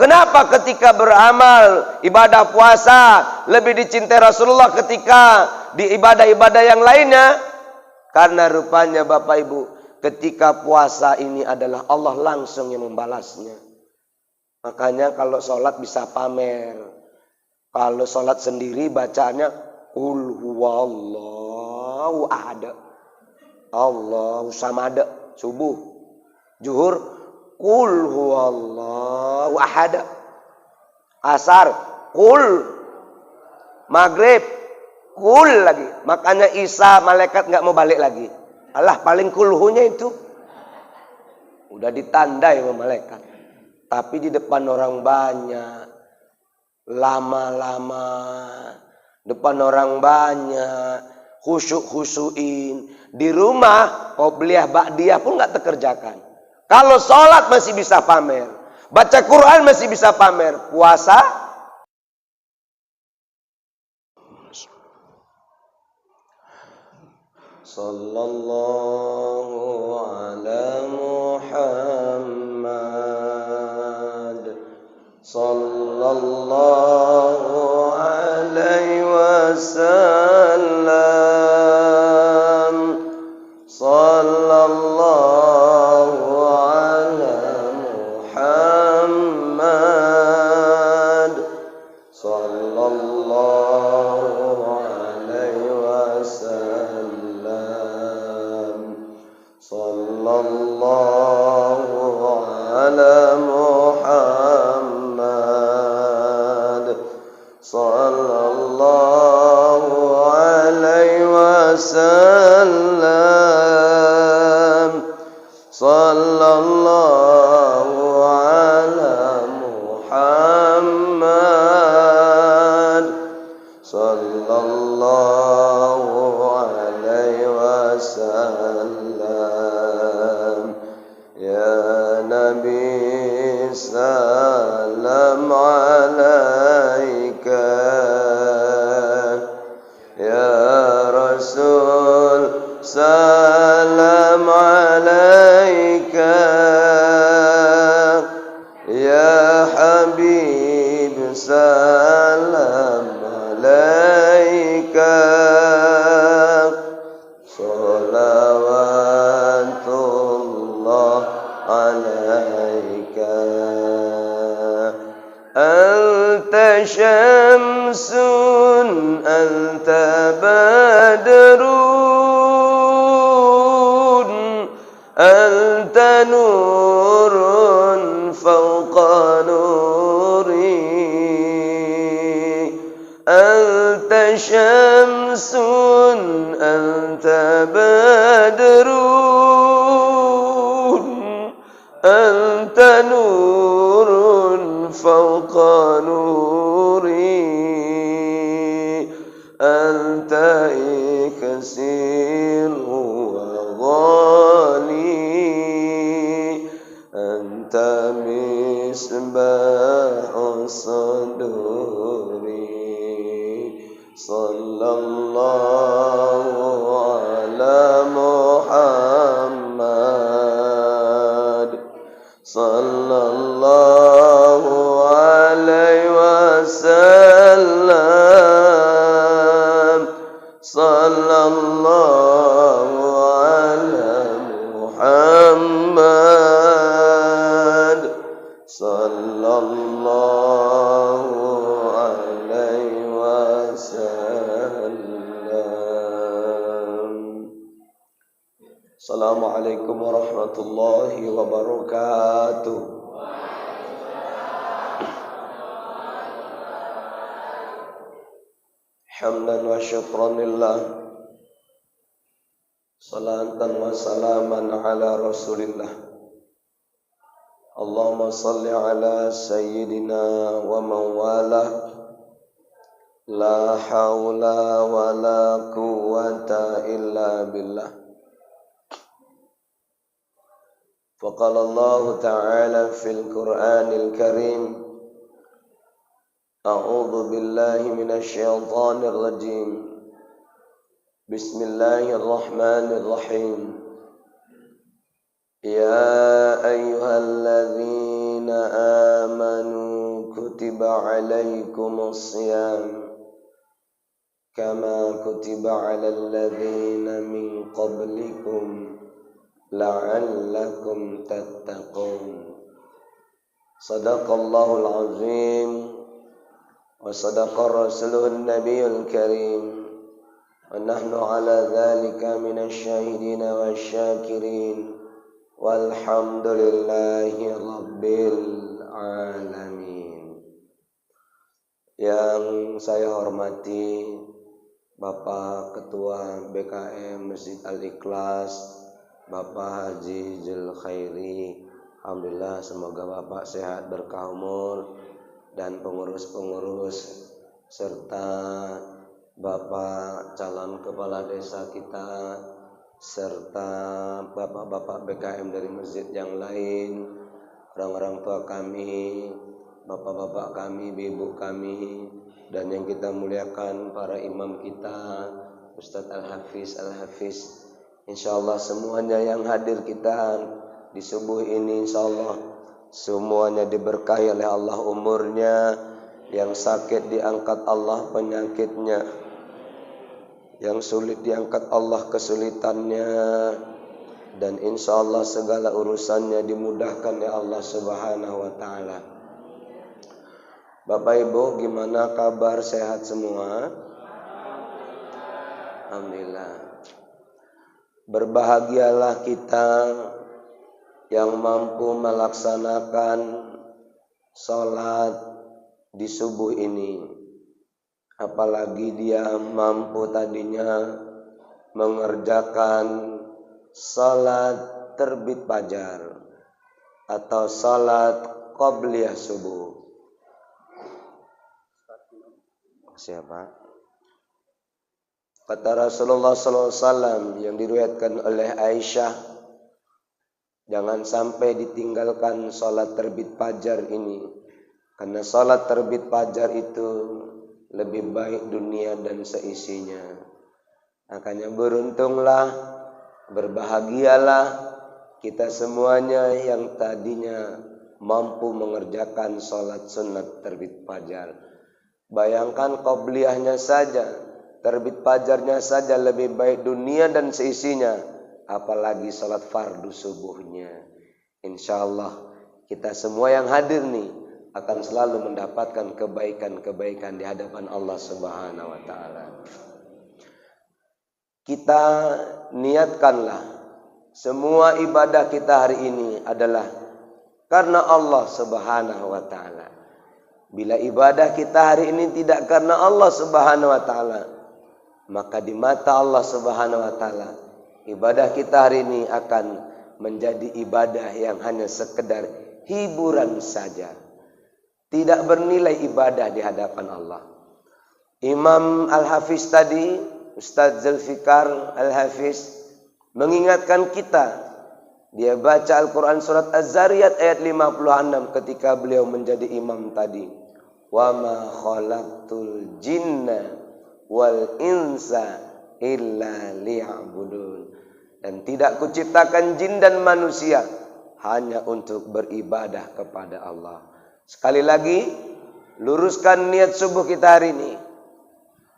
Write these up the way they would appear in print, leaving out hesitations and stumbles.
Kenapa ketika beramal ibadah puasa lebih dicintai Rasulullah ketika di ibadah-ibadah yang lainnya? Karena rupanya Bapak Ibu, ketika puasa ini adalah Allah langsung yang membalasnya. Makanya kalau sholat bisa pamer. Kalau sholat sendiri bacaannya Qul huwallahu ahad. Allahu samad. Subuh, zuhur, Qul huwallahu ahad. Asar, Qul. Maghrib, Qul lagi. Makanya Isa malaikat nggak mau balik lagi. Allah paling kulhunya itu. Udah ditandai sama malaikat. Tapi di depan orang banyak. Lama-lama. Depan orang banyak. Khusyuk-khusyuin. Di rumah, qobliyah ba'diyah pun nggak terkerjakan. Kalau sholat masih bisa pamer. Baca Quran masih bisa pamer. Puasa. Sallallahu ala Muhammad. Sallallahu alaihi wasallam. Sallallahu ala Muhammad. Sallallahu alaihi wasallam. Sallallahu ala Muhammad. Sallallahu alaihi wasallam. Sallallahu ala Muhammad. Sallallahu alaihi wasallam. Ya Nabi salam alaika. Ya Rasul salam alaika. Ya Habib salam alaika. Salawatullah alaika. Anta syamsun anta badrun anta nurun fawqa nuri. Anta syamsun anta badrun anta nurun fawqa nuri. Anta iksiru wa ghali. Anta misbahu saduri. Sallallahu ala Muhammad. Sallallahu alaihi wasallam. Sallallahu ala Muhammad. Sallallahu alaihi wasallam. Assalamualaikum warahmatullahi wabarakatuh. Hamdan wa syukran lillah. Salatan wa salaman ala Rasulillah. Allahumma salli ala sayyidina wa mawala. La hawla wa la quwwata illa billah. Faqala Allah ta'ala fil Qur'anil Karim. A'udzu billahi minasy syaithanir rajim. Bismillahirrahmanirrahim. Ya ayyuhalladzina amanu kutiba alaikumus siyam kama kutiba alal ladzina min qablikum la'allakum tattaqun. Sadaqallahul azim wa sadaqa rasulun nabiyul karim wa nahnu ala dzalika minasy syahidin wasyakirin walhamdulillahi rabbil alamin. Yang saya hormati Bapak Ketua BKM Masjid Al-Ikhlas, Bapak Haji Zul Khairi. Alhamdulillah, semoga Bapak sehat berkah umur, dan pengurus-pengurus serta Bapak calon kepala desa kita serta Bapak-bapak BKM dari masjid yang lain, orang-orang tua kami, Bapak-bapak kami, ibu kami, dan yang kita muliakan para imam kita, Ustadz Al-Hafiz. Insyaallah semuanya yang hadir kita di subuh ini, insyaallah semuanya diberkahi oleh Allah umurnya, yang sakit diangkat Allah penyakitnya, yang sulit diangkat Allah kesulitannya, dan insyaallah segala urusannya dimudahkan ya Allah Subhanahu wa taala. Bapak Ibu, gimana kabar, sehat semua? Alhamdulillah. Berbahagialah kita yang mampu melaksanakan sholat di subuh ini. Apalagi dia mampu tadinya mengerjakan sholat terbit fajar atau sholat qobliyah subuh. Siapa? Kata Rasulullah SAW yang diriwayatkan oleh Aisyah, jangan sampai ditinggalkan sholat terbit fajar ini, karena sholat terbit fajar itu lebih baik dunia dan seisinya. Makanya beruntunglah, berbahagialah kita semuanya yang tadinya mampu mengerjakan sholat sunat terbit fajar. Bayangkan qobliyahnya saja, terbit fajarnya saja lebih baik dunia dan seisinya, apalagi sholat fardu subuhnya. Insyaallah kita semua yang hadir nih akan selalu mendapatkan kebaikan-kebaikan di hadapan Allah Subhanahu wa taala. Kita niatkanlah semua ibadah kita hari ini adalah karena Allah Subhanahu wa taala. Bila ibadah kita hari ini tidak karena Allah Subhanahu wa taala, maka di mata Allah Subhanahu wa taala ibadah kita hari ini akan menjadi ibadah yang hanya sekedar hiburan saja, tidak bernilai ibadah di hadapan Allah. Imam Al-Hafiz tadi, Ustadz Zulfikar Al-Hafiz, mengingatkan kita. Dia baca Al-Quran surat Az-Zariyat ayat 56 ketika beliau menjadi imam tadi. Wa ma khalaqtul jinna wal insa illa liya'budun. Dan tidak kuciptakan jin dan manusia hanya untuk beribadah kepada Allah. Sekali lagi, luruskan niat subuh kita hari ini.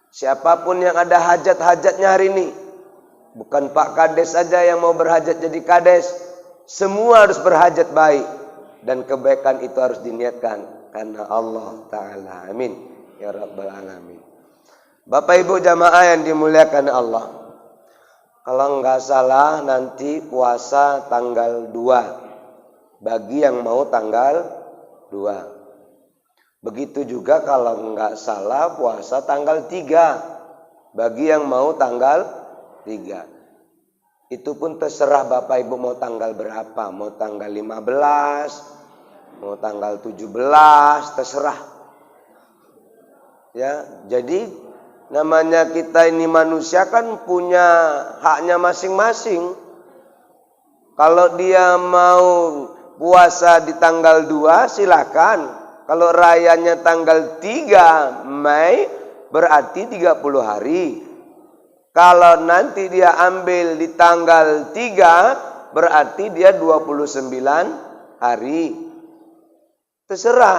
Siapapun yang ada hajat-hajatnya hari ini, bukan Pak Kades saja yang mau berhajat jadi Kades, semua harus berhajat baik, dan kebaikan itu harus diniatkan karena Allah Ta'ala. Amin ya Rabbal Alamin. Bapak Ibu jamaah yang dimuliakan Allah, kalau enggak salah nanti puasa tanggal 2 bagi yang mau tanggal 2. Begitu juga kalau enggak salah puasa tanggal 3 bagi yang mau tanggal 3. Itu pun terserah Bapak Ibu mau tanggal berapa, mau tanggal 15, mau tanggal 17, terserah. Ya, jadi namanya kita ini manusia kan punya haknya masing-masing. Kalau dia mau puasa di tanggal 2 silakan. Kalau rayanya tanggal 3 Mei berarti 30 hari. Kalau nanti dia ambil di tanggal 3 berarti dia 29 hari. Terserah.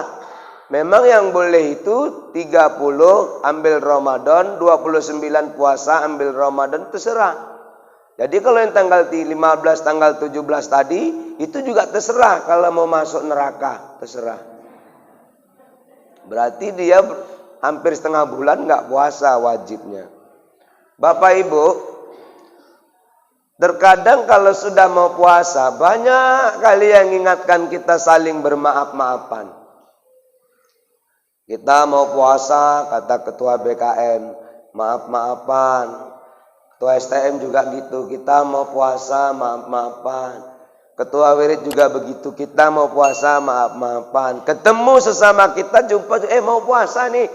Memang yang boleh itu 30 ambil Ramadan, 29 puasa ambil Ramadan, terserah. Jadi kalau yang tanggal 15, tanggal 17 tadi, itu juga terserah kalau mau masuk neraka, terserah. Berarti dia hampir setengah bulan nggak puasa wajibnya. Bapak Ibu, terkadang kalau sudah mau puasa, banyak kali yang ingatkan kita saling bermaaf-maafan. Kita mau puasa, kata ketua BKM, maaf-maafan. Ketua STM juga gitu, kita mau puasa, maaf-maafan. Ketua wirid juga begitu, kita mau puasa, maaf-maafan. Ketemu sesama kita, jumpa, mau puasa nih.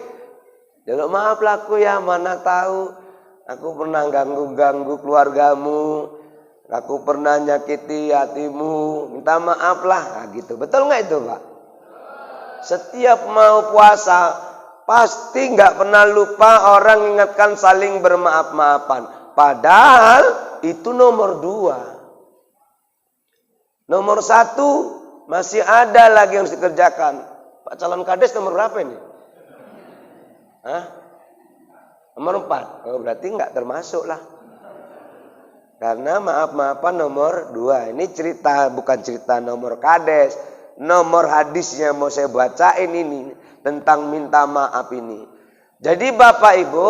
Jangan maaf lah aku ya, mana tahu. Aku pernah ganggu-ganggu keluargamu. Aku pernah nyakiti hatimu. Minta maaf lah, nah, gitu. Betul nggak itu Pak? Setiap mau puasa, pasti nggak pernah lupa orang ingatkan saling bermaaf-maafan. Padahal itu nomor 2. Nomor 1 masih ada lagi yang harus dikerjakan. Pak calon kades nomor berapa ini? Hah? Nomor 4. Oh, berarti nggak termasuk lah. Karena maaf-maafan nomor 2. Ini cerita, bukan cerita nomor kades. Nomor hadisnya mau saya bacain ini tentang minta maaf ini. Jadi Bapak Ibu,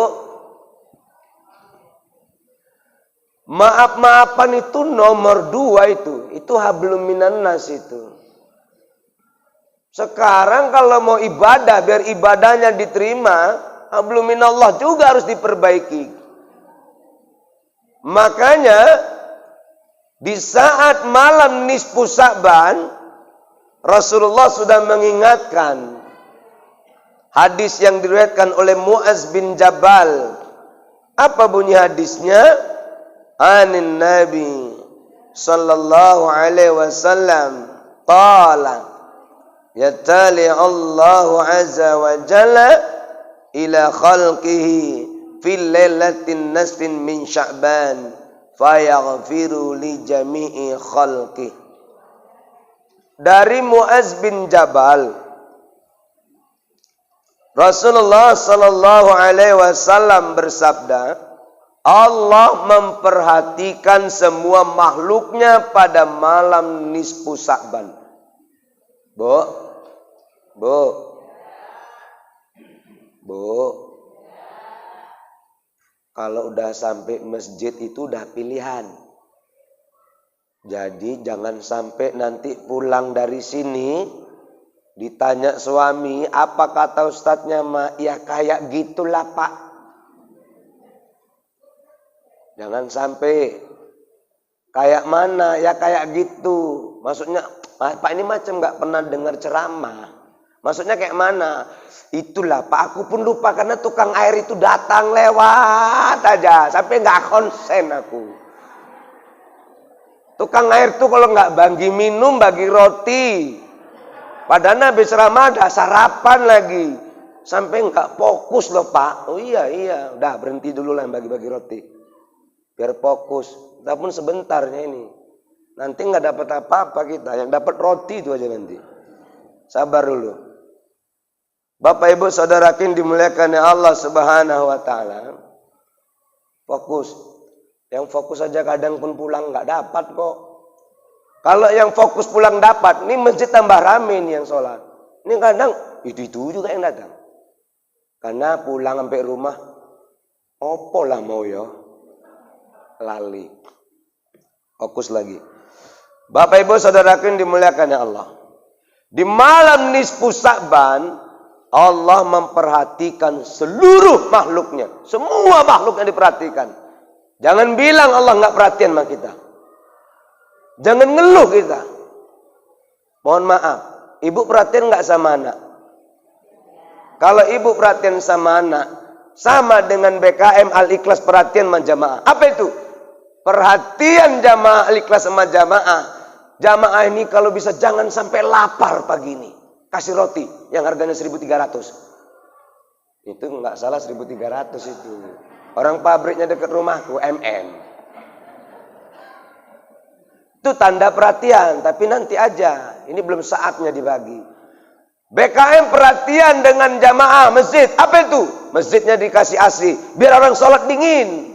maaf-maafan itu nomor 2 itu hablum minan nas itu. Sekarang kalau mau ibadah biar ibadahnya diterima, hablum minallah juga harus diperbaiki. Makanya di saat malam nisfu Sya'ban Rasulullah sudah mengingatkan hadis yang diriwayatkan oleh Muaz bin Jabal. Apa bunyi hadisnya? Anin Nabi sallallahu alaihi wasallam qala yatali Allah azza wa jalla ila khalqihi fil lailatin nasfin min Sya'ban fayaghfiru li jami'i khalqihi. Dari Muaz bin Jabal, Rasulullah sallallahu alaihi wasallam bersabda, Allah memperhatikan semua makhluknya pada malam nisfu Sya'ban. Bu, kalau udah sampai masjid itu udah pilihan. Jadi jangan sampai nanti pulang dari sini ditanya suami, apa kata ustadznya Mak? Ya kayak gitulah Pak. Jangan sampai kayak mana? Ya kayak gitu. Maksudnya Pak ini macam nggak pernah dengar ceramah. Maksudnya kayak mana? Itulah Pak, aku pun lupa karena tukang air itu datang lewat aja sampai nggak konsen aku. Tukang air tuh kalau nggak bagi minum, bagi roti. Padahal habis ceramah ada sarapan lagi. Sampai nggak fokus loh Pak. Oh iya, udah berhenti dulu lah bagi-bagi roti. Biar fokus. Walaupun sebentarnya ini. Nanti nggak dapat apa-apa kita. Yang dapat roti itu aja nanti. Sabar dulu. Bapak Ibu saudarakin dimuliakan Allah Subhanahu wa taala. Fokus. Yang fokus saja kadang pun pulang nggak dapat kok. Kalau yang fokus pulang dapat, ini masjid tambah rame nih yang sholat. Ini kadang itu juga yang datang. Karena pulang sampai rumah, opo lah mau ya, lali. Fokus lagi. Bapak Ibu saudaraku dimuliakan ya Allah. Di malam nisfu Sya'ban, Allah memperhatikan seluruh makhluknya. Semua makhluknya diperhatikan. Jangan bilang Allah nggak perhatian sama kita. Jangan ngeluh kita. Mohon maaf, ibu perhatian nggak sama anak? Kalau ibu perhatian sama anak, sama dengan BKM Al-Ikhlas perhatian sama jamaah. Apa itu? Perhatian jamaah Al-Ikhlas sama jamaah. Jamaah ini kalau bisa jangan sampai lapar pagi ini. Kasih roti yang harganya 1.300. Itu nggak salah 1.300 itu. Orang pabriknya dekat rumahku, MM. Itu tanda perhatian, tapi nanti aja. Ini belum saatnya dibagi. BKM perhatian dengan jamaah masjid. Apa itu? Masjidnya dikasih AC, biar orang sholat dingin.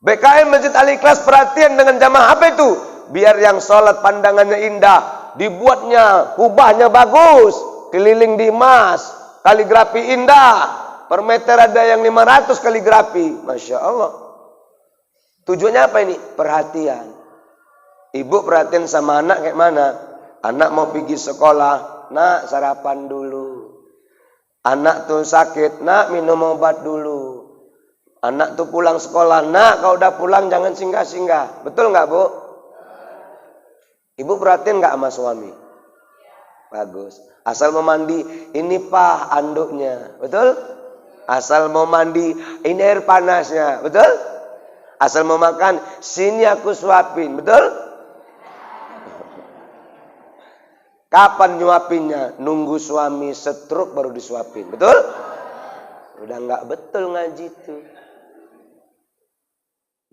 BKM Masjid Al-Ikhlas perhatian dengan jamaah. Apa itu? Biar yang sholat pandangannya indah. Dibuatnya, kubahnya bagus. Keliling di emas. Kaligrafi indah. Per meter ada yang 500 kaligrafi. Masya Allah. Tujuannya apa ini? Perhatian. Ibu perhatian sama anak kayak mana? Anak mau pergi sekolah. Nak, sarapan dulu. Anak tuh sakit. Nak, minum obat dulu. Anak tuh pulang sekolah. Nak, kalau udah pulang jangan singgah-singgah. Betul nggak, Bu? Ibu perhatian nggak sama suami? Bagus. Asal mau mandi, ini Pak anduknya. Betul? Asal mau mandi, ini air panasnya. Betul? Asal mau makan, sini aku suapin. Betul? Kapan nyuapinnya? Nunggu suami stroke baru disuapin. Betul? Udah nggak betul ngaji tuh.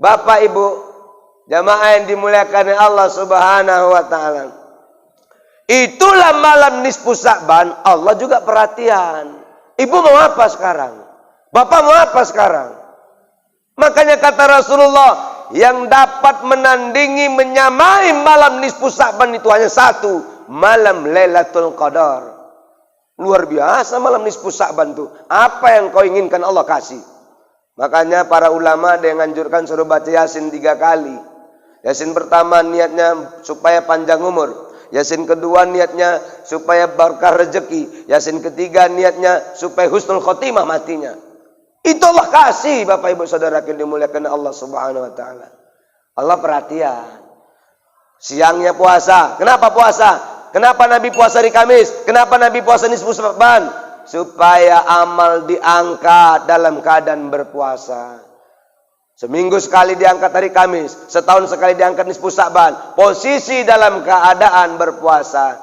Bapak Ibu, jamaah yang dimuliakan Allah Subhanahu wa taala. Itulah malam nisfu Sa'ban, Allah juga perhatian. Ibu mau apa sekarang? Bapak mau apa sekarang? Makanya kata Rasulullah, yang dapat menandingi menyamai malam nisfu Sa'ban itu hanya satu, malam Lailatul Qadar. Luar biasa malam nisfu Sa'ban itu. Apa yang kau inginkan Allah kasih. Makanya para ulama ada yang anjurkan suruh baca Yasin 3 kali. Yasin pertama niatnya supaya panjang umur. Yasin kedua niatnya supaya berkah rezeki. Yasin ketiga niatnya supaya husnul khotimah matinya. Itu Allah kasih Bapak Ibu Saudara yang dimuliakan Allah Subhanahu wa taala. Allah perhatian. Siangnya puasa. Kenapa puasa? Kenapa Nabi puasa di Kamis? Kenapa Nabi puasa nisfu Sa'ban? Supaya amal diangkat dalam keadaan berpuasa. Seminggu sekali diangkat hari Kamis, setahun sekali diangkat nisfu Sa'ban. Posisi dalam keadaan berpuasa.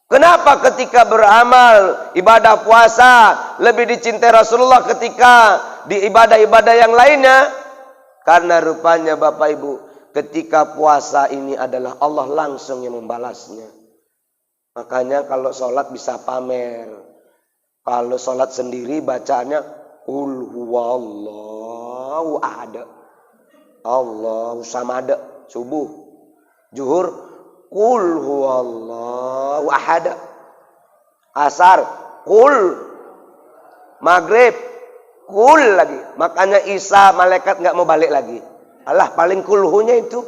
Kenapa ketika beramal ibadah puasa lebih dicintai Rasulullah ketika di ibadah-ibadah yang lainnya? Karena rupanya Bapak Ibu, ketika puasa ini adalah Allah langsung yang membalasnya. Makanya kalau sholat bisa pamer. Kalau sholat sendiri bacaannya Qul huwallahu ahad. Allahu samad. Subuh, zuhur Qul huwallahu ahad. Asar Qul. Maghrib Qul lagi. Makanya Isa malaikat nggak mau balik lagi. Allah paling kulhunya itu.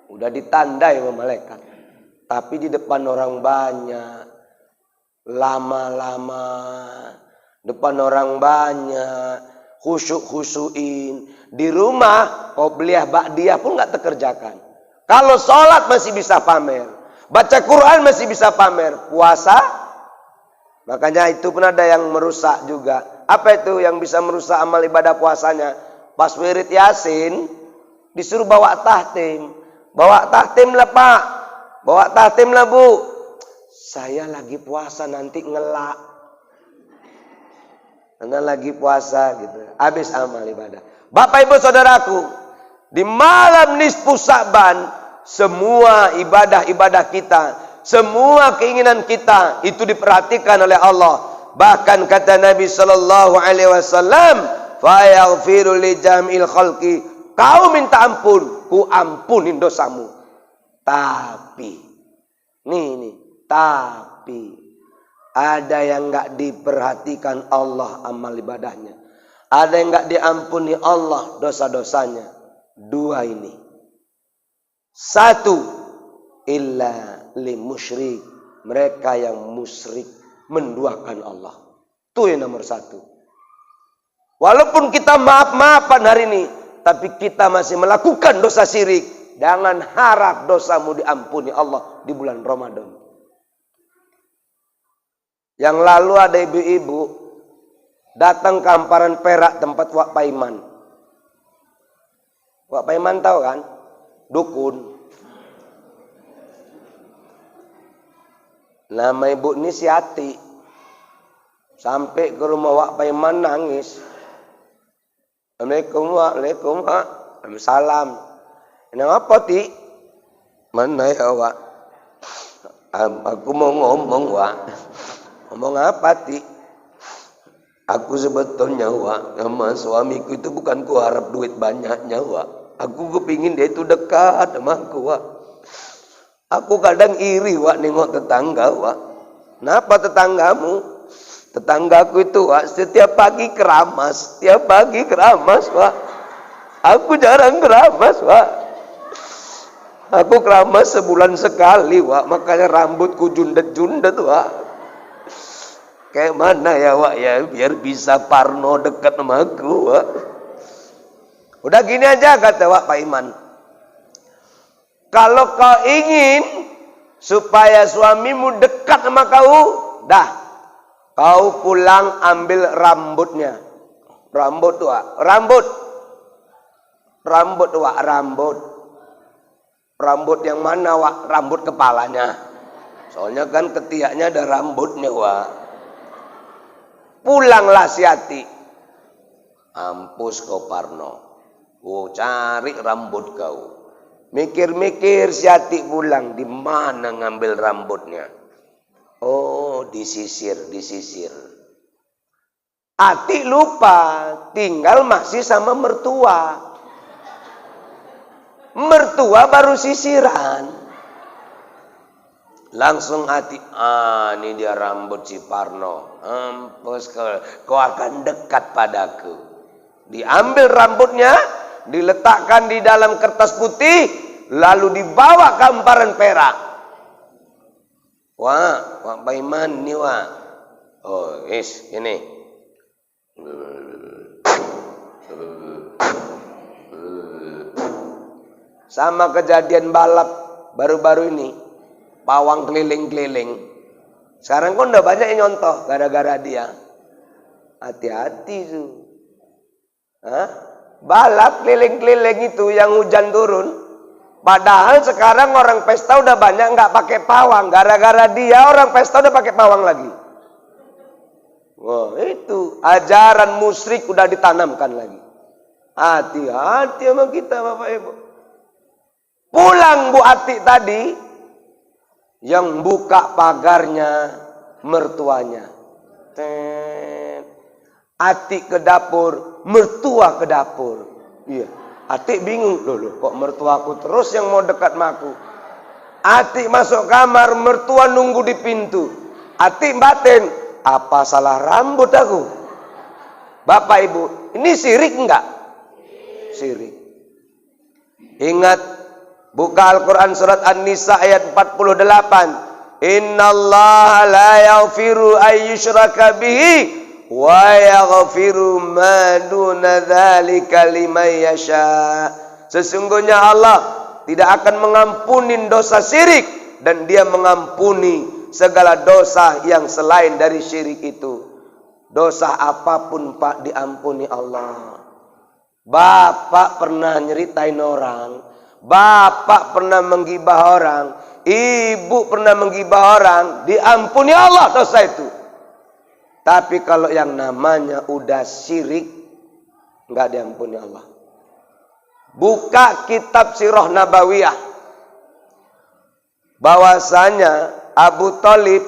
Udah ditandai sama malaikat. Tapi di depan orang banyak. Lama-lama depan orang banyak, khusyuk-khusyuin. Di rumah qobliyah ba'diyah pun gak terkerjakan. Kalau sholat masih bisa pamer, baca Quran masih bisa pamer, puasa makanya itu pun ada yang merusak juga. Apa itu yang bisa merusak amal ibadah puasanya? Pas wirid Yasin disuruh bawa tahtim. Bawa tahtim lah Pak, bawa tahtim lah Bu. Saya lagi puasa nanti ngelak. Karena lagi puasa gitu. Habis amal ibadah. Bapak Ibu Saudaraku, di malam nisfu Sa'ban, semua ibadah-ibadah kita, semua keinginan kita itu diperhatikan oleh Allah. Bahkan kata Nabi sallallahu alaihi wasallam, "Fa yaghfiru li jam'il khalqi." Kau minta ampun, ku ampunin dosamu. Tapi tapi ada yang enggak diperhatikan Allah amal ibadahnya. Ada yang enggak diampuni Allah dosa-dosanya. 2 ini. 1, illa li musyrik. Mereka yang musyrik menduakan Allah. Itu yang nomor 1. Walaupun kita maaf-maafan hari ini, tapi kita masih melakukan dosa syirik. Jangan harap dosamu diampuni Allah di bulan Ramadan. Yang lalu ada ibu-ibu datang ke Amparan Perak tempat Wak Paiman. Wak Paiman tahu kan? Dukun. Nama ibu ini si Ati. Sampai ke rumah Wak Paiman nangis. Assalamualaikum, waalaikum, salam. Ini apa Ti? Mana ya Wak? Aku mau ngomong, Wak. Ngomong apa, Ti? Aku sebetulnya, Wak, sama suamiku itu bukan ku harap duit banyaknya, Wak. Aku kepingin dia itu dekat sama aku, Wak. Aku kadang iri, Wak, nengok tetangga, Wak. Kenapa tetanggamu? Tetanggaku itu, Wak, setiap pagi keramas. Wak. Aku jarang keramas, Wak. Aku keramas sebulan sekali, Wak. Makanya rambutku jundet-jundet, Wak. Kayak mana ya, Wak, ya, biar bisa parno dekat sama aku, Wak. Udah gini aja, kata Wak Pak Iman. Kalau kau ingin supaya suamimu dekat sama kau, dah, kau pulang ambil rambutnya. Rambut, Wak. Rambut, Wak. Rambut yang mana, Wak? Rambut kepalanya. Soalnya kan ketiaknya ada rambutnya, Wak. Pulanglah si Ati. Ampus kau Parno. Cari rambut kau. Mikir-mikir si Ati pulang. Di mana ngambil rambutnya? Oh, disisir. Ati lupa. Tinggal masih sama mertua. Mertua baru sisiran. Langsung Ati, ini dia rambut si Parno. Ampus kau akan dekat padaku. Diambil rambutnya, diletakkan di dalam kertas putih, lalu dibawa ke hamparan perak. Wah, Wak Paiman nih, Wak. Oh, ini. Sama kejadian balap baru-baru ini. Pawang keliling-keliling. Sekarang kan udah banyak yang nyontoh gara-gara dia. Hati-hati tuh. Balap keliling-keliling itu yang hujan turun. Padahal sekarang orang pesta udah banyak nggak pakai pawang. Gara-gara dia orang pesta udah pakai pawang lagi. Wah, itu ajaran musyrik udah ditanamkan lagi. Hati-hati sama kita, Bapak Ibu. Pulang Bu Ati tadi, yang buka pagarnya mertuanya. Ati ke dapur, mertua ke dapur. Iya, Ati bingung, loh, kok mertuaku terus yang mau dekat sama aku. Ati masuk kamar, mertua nunggu di pintu. Ati batin, apa salah rambut aku? Bapak Ibu, ini syirik enggak? Syirik. Ingat, buka Al-Quran surat An-Nisa ayat 48. Innallaha la yaghfiru ayyushraka bihi wa yaghfiru ma duna dzalika liman yasha. Sesungguhnya Allah tidak akan mengampuni dosa syirik dan Dia mengampuni segala dosa yang selain dari syirik itu. Dosa apapun, Pak, diampuni Allah. Bapak pernah nyeritain orang, bapak pernah menggibah orang, ibu pernah menggibah orang, diampuni Allah dosa itu. Tapi kalau yang namanya udah syirik, nggak diampuni Allah. Buka kitab Sirah Nabawiyah. Bahwasanya Abu Thalib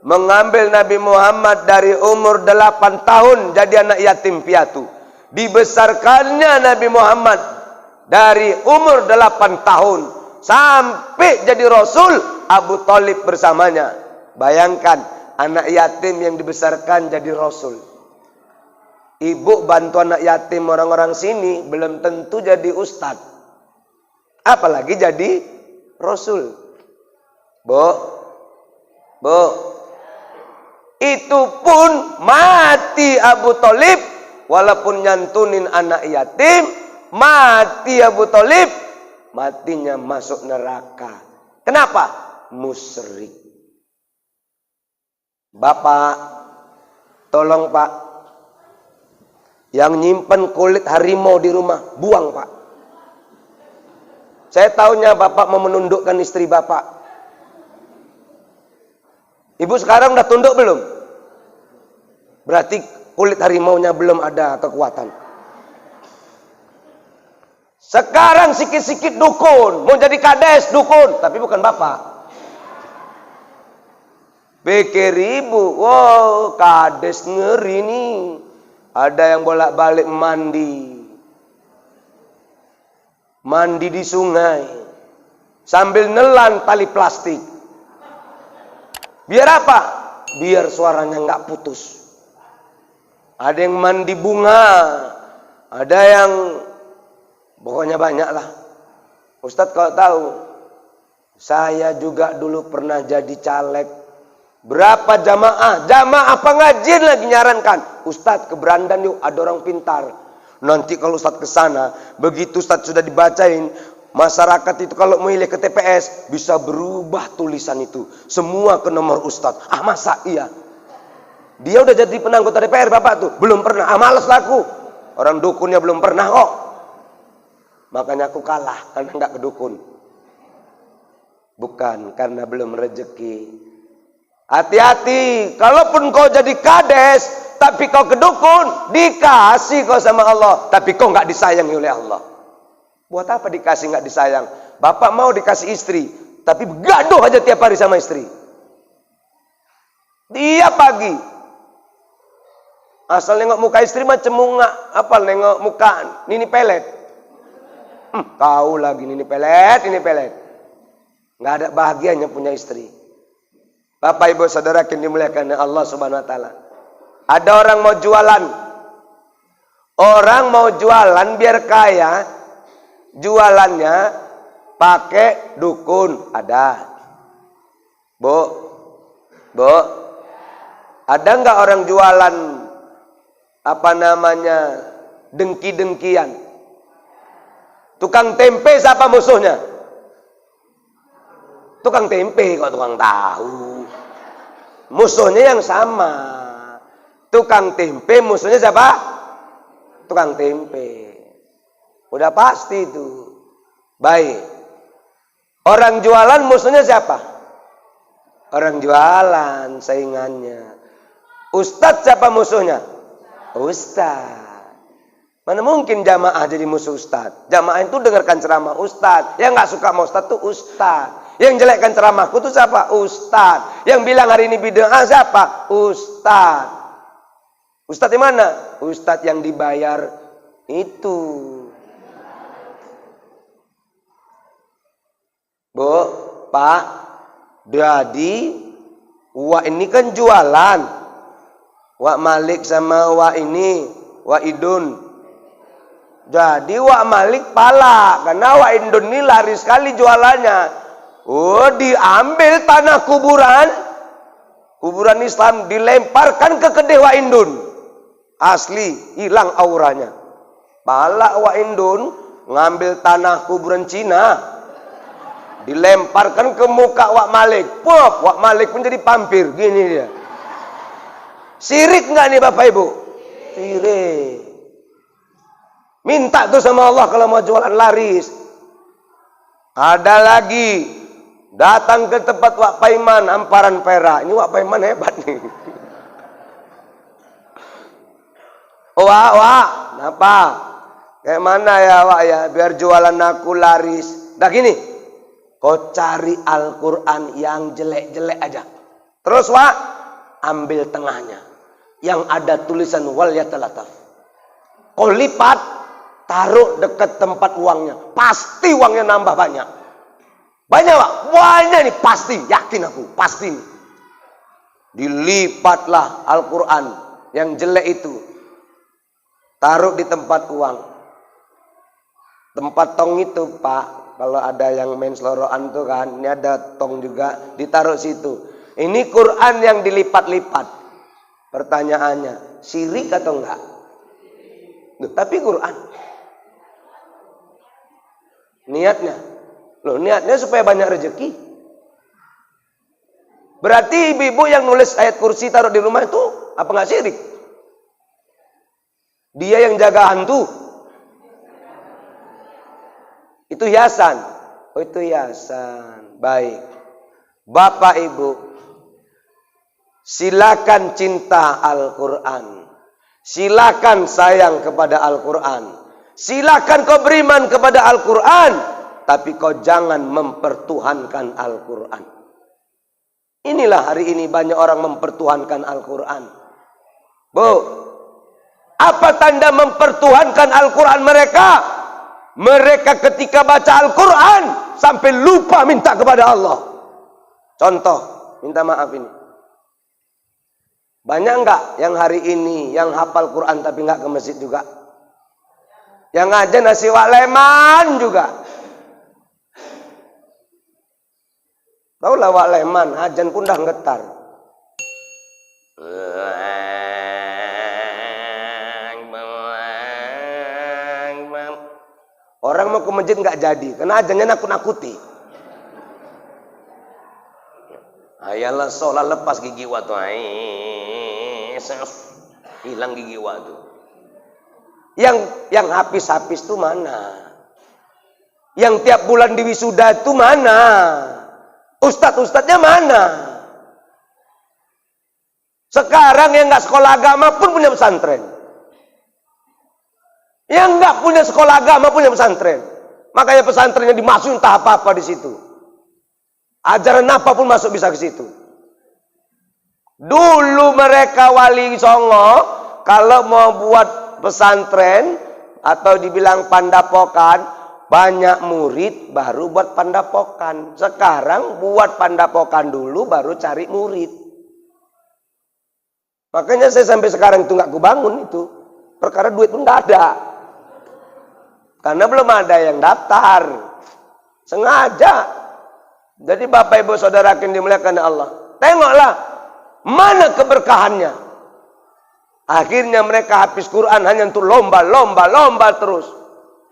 mengambil Nabi Muhammad dari umur 8 tahun jadi anak yatim piatu. Dibesarkannya Nabi Muhammad dari umur 8 tahun sampai jadi Rasul, Abu Thalib bersamanya. Bayangkan, anak yatim yang dibesarkan jadi Rasul. Ibu bantu anak yatim orang-orang sini belum tentu jadi ustadz, apalagi jadi Rasul. Bu, itu pun mati Abu Thalib, walaupun nyantunin anak yatim, mati Abu Thalib, matinya masuk neraka. Kenapa? Musyrik. Bapak, tolong Pak, yang nyimpen kulit harimau di rumah, buang Pak. Saya tahunya Bapak mau menundukkan istri Bapak. Ibu sekarang udah tunduk belum? Berarti kulit harimaunya belum ada kekuatan. Sekarang sikit-sikit dukun, mau jadi kades dukun, tapi bukan Bapak. Pikir ibu, wow, kades ngeri nih. Ada yang bolak-balik mandi. Mandi di sungai. Sambil nelan tali plastik. Biar apa? Biar suaranya nggak putus. Ada yang mandi bunga. Ada yang pokoknya banyak lah. Ustadz kalau tahu, saya juga dulu pernah jadi caleg. Berapa jamaah? Jamaah pengajian lagi nyarankan. Ustadz ke Berandan yuk, ada orang pintar. Nanti kalau Ustadz ke sana, begitu Ustadz sudah dibacain, masyarakat itu kalau memilih ke TPS bisa berubah tulisan itu. Semua ke nomor Ustadz. Ah masa iya? Dia udah jadi penanggota DPR Bapak tuh, belum pernah. Ah males laku. Orang dukunnya belum pernah kok. Makanya aku kalah karena nggak ke dukun. Bukan karena belum rezeki. Hati-hati, kalaupun kau jadi kades, tapi kau ke dukun, dikasih kau sama Allah, tapi kau nggak disayangi oleh Allah. Buat apa dikasih nggak disayang? Bapak mau dikasih istri, tapi gaduh aja tiap hari sama istri. Dia pagi, asal nengok muka istri macam munga, apa nengok muka nini pelet. Kau lagi nini pelet, nggak ada bahagianya punya istri. Bapak ibu saudara yang dimuliakan Allah subhanahu wa ta'ala. Ada orang mau jualan. Orang mau jualan biar kaya. Jualannya pakai dukun. Ada. Bu. Ada nggak orang jualan apa namanya dengki-dengkian? Tukang tempe siapa musuhnya? Tukang tempe kok tukang tahu. Musuhnya yang sama. Tukang tempe musuhnya siapa? Tukang tempe. Udah pasti itu. Baik. Orang jualan musuhnya siapa? Orang jualan saingannya. Ustadz siapa musuhnya? Ustadz. Mana mungkin jamaah jadi musuh Ustadz? Jamaah itu dengarkan ceramah Ustadz. Yang nggak suka sama Ustadz tuh Ustadz. Yang jelekkan ceramahku itu siapa? Ustadz. Yang bilang hari ini bid'ah siapa? Ustadz. Ustadz yang mana? Ustadz yang dibayar itu. Bu, Pak, jadi Wak ini kan jualan. Wak Malik sama Wak ini, Wak Idun. Jadi Wak Malik pala, karena Wak Idun ini laris sekali jualannya. Oh, diambil tanah kuburan Islam, dilemparkan ke kedai Wak Indun. Asli, hilang auranya. Pala Wak Indun ngambil tanah kuburan Cina, dilemparkan ke muka Wak Malik. Pop, Wak Malik pun jadi pampir. Gini dia. Sirik nggak nih Bapak Ibu? Sirik. Minta tuh sama Allah kalau mau jualan laris. Ada lagi. Datang ke tempat Wak Paiman, Amparan Perak. Ini Wak Paiman hebat nih. Wak, kenapa? Kayak mana ya Wak ya, biar jualan aku laris. Dah gini, kau cari Al-Quran yang jelek-jelek aja. Terus Wak, ambil tengahnya. Yang ada tulisan wal yatalataf. Kau lipat, taruh dekat tempat uangnya. Pasti uangnya nambah banyak. Banyak Pak, banyak nih pasti, yakin aku, pasti nih. Dilipatlah Al-Quran yang jelek itu, taruh di tempat uang. Tempat tong itu Pak, kalau ada yang main seloroan tuh kan, ini ada tong juga, ditaruh situ. Ini Quran yang dilipat-lipat. Pertanyaannya, syirik atau enggak? Tapi Quran. Niatnya supaya banyak rezeki. Berarti ibu-ibu yang nulis ayat kursi taruh di rumah itu apa nggak syirik? Dia yang jaga hantu. Itu hiasan. Oh itu hiasan. Baik. Bapak Ibu, silakan cinta Al-Quran. Silakan sayang kepada Al-Quran. Silakan kau beriman kepada Al-Quran. Tapi kau jangan mempertuhankan Al-Quran. Inilah hari ini banyak orang mempertuhankan Al-Quran. Bu, apa tanda mempertuhankan Al-Quran mereka? Mereka ketika baca Al-Quran sampai lupa minta kepada Allah. Contoh, minta maaf ini. Banyak enggak yang hari ini yang hafal Quran tapi enggak ke masjid juga? Yang aja nasi wak leman juga. Taulah wak leman, ajan pun dah getar. Orang mau ke masjid enggak jadi, karena ajannya nakut-nakuti. Ayalah sholat lepas gigi watu, hilang gigi watu. Yang habis-habis itu mana? Yang tiap bulan di wisuda itu mana? Ustadz-ustadznya mana? Sekarang yang nggak sekolah agama pun punya pesantren. Yang nggak punya sekolah agama punya pesantren. Makanya pesantrennya dimasukin tahap apa di situ. Ajaran apapun masuk bisa ke situ. Dulu mereka wali songo kalau mau buat pesantren atau dibilang pandapokan, banyak murid baru buat pandapokan. Sekarang buat pandapokan dulu baru cari murid. Makanya saya sampai sekarang itu nggak kubangun itu. Perkara duit pun nggak ada. Karena belum ada yang daftar. Sengaja. Jadi Bapak Ibu Saudara yang dimuliakan Allah, tengoklah mana keberkahannya. Akhirnya mereka habis Quran hanya untuk lomba terus.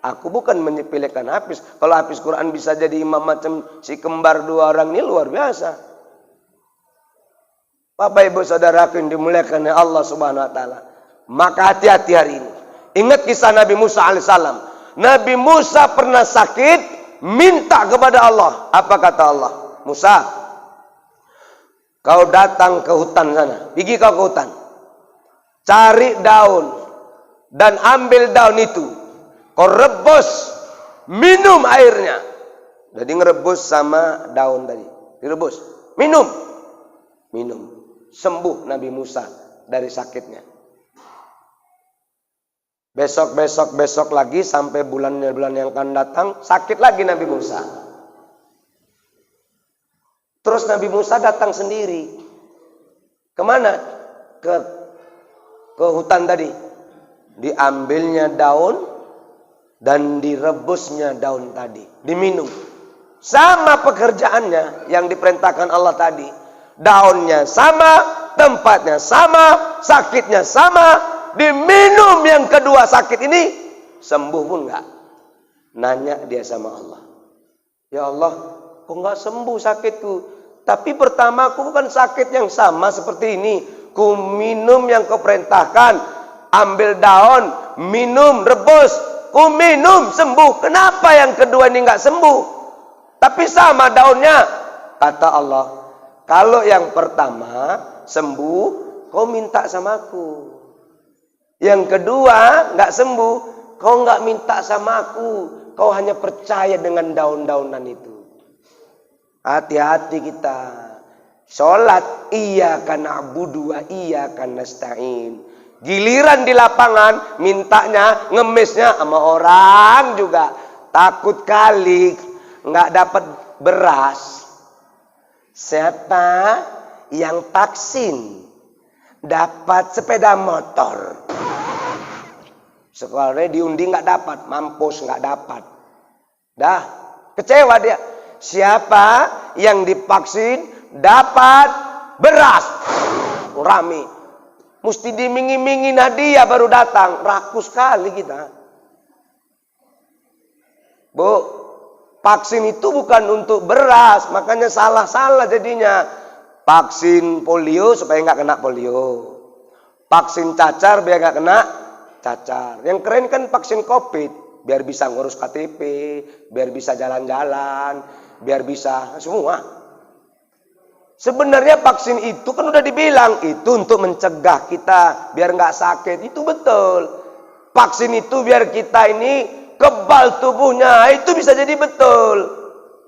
Aku bukan menyepelekan hafiz. Kalau hafiz Quran bisa jadi imam macam si kembar dua orang ini luar biasa. Bapak Ibu Saudara yang dimuliakan Allah Subhanahu wa taala. Maka hati-hati hari ini. Ingat kisah Nabi Musa alaihissalam. Nabi Musa pernah sakit, minta kepada Allah. Apa kata Allah? Musa, kau datang ke hutan sana. Pergi kau ke hutan. Cari daun. Dan ambil daun itu. Kau rebus. Minum airnya. Jadi ngerebus sama daun tadi. Direbus. Minum. Minum. Sembuh Nabi Musa dari sakitnya. Besok lagi sampai bulan yang akan datang, sakit lagi Nabi Musa. Terus Nabi Musa datang sendiri. Kemana? Ke hutan tadi. Diambilnya daun dan direbusnya daun tadi. Diminum. Sama pekerjaannya yang diperintahkan Allah tadi. Daunnya sama, tempatnya sama, sakitnya sama. Diminum yang kedua sakit ini, sembuh pun enggak. Nanya dia sama Allah. Ya Allah, kok enggak sembuh sakitku? Tapi pertama aku bukan sakit yang sama seperti ini. Ku minum yang kau perintahkan. Ambil daun, minum, rebus. Ku minum, sembuh. Kenapa yang kedua ini enggak sembuh? Tapi sama daunnya. Kata Allah, kalau yang pertama sembuh, kau minta sama aku. Yang kedua, enggak sembuh. Kau enggak minta sama aku. Kau hanya percaya dengan daun-daunan itu. Hati-hati kita. Sholat, iyyaka na'budu wa iyyaka nasta'in. Giliran di lapangan, mintanya, ngemisnya sama orang juga. Takut kali enggak dapat beras. Siapa yang vaksin dapat sepeda motor? Sekolahnya diundi nggak dapat, mampus nggak dapat. Dah, kecewa dia. Siapa yang divaksin dapat beras? Rame. Mesti dimingi-mingi hadiah baru datang. Rakus sekali kita. Bu, vaksin itu bukan untuk beras, makanya salah-salah jadinya. Vaksin polio supaya nggak kena polio. Vaksin cacar biar nggak kena cacar. Yang keren kan vaksin COVID, biar bisa ngurus KTP, biar bisa jalan-jalan, biar bisa semua. Sebenarnya vaksin itu kan udah dibilang itu untuk mencegah kita biar nggak sakit, itu betul. Vaksin itu biar kita ini kebal tubuhnya, itu bisa jadi betul.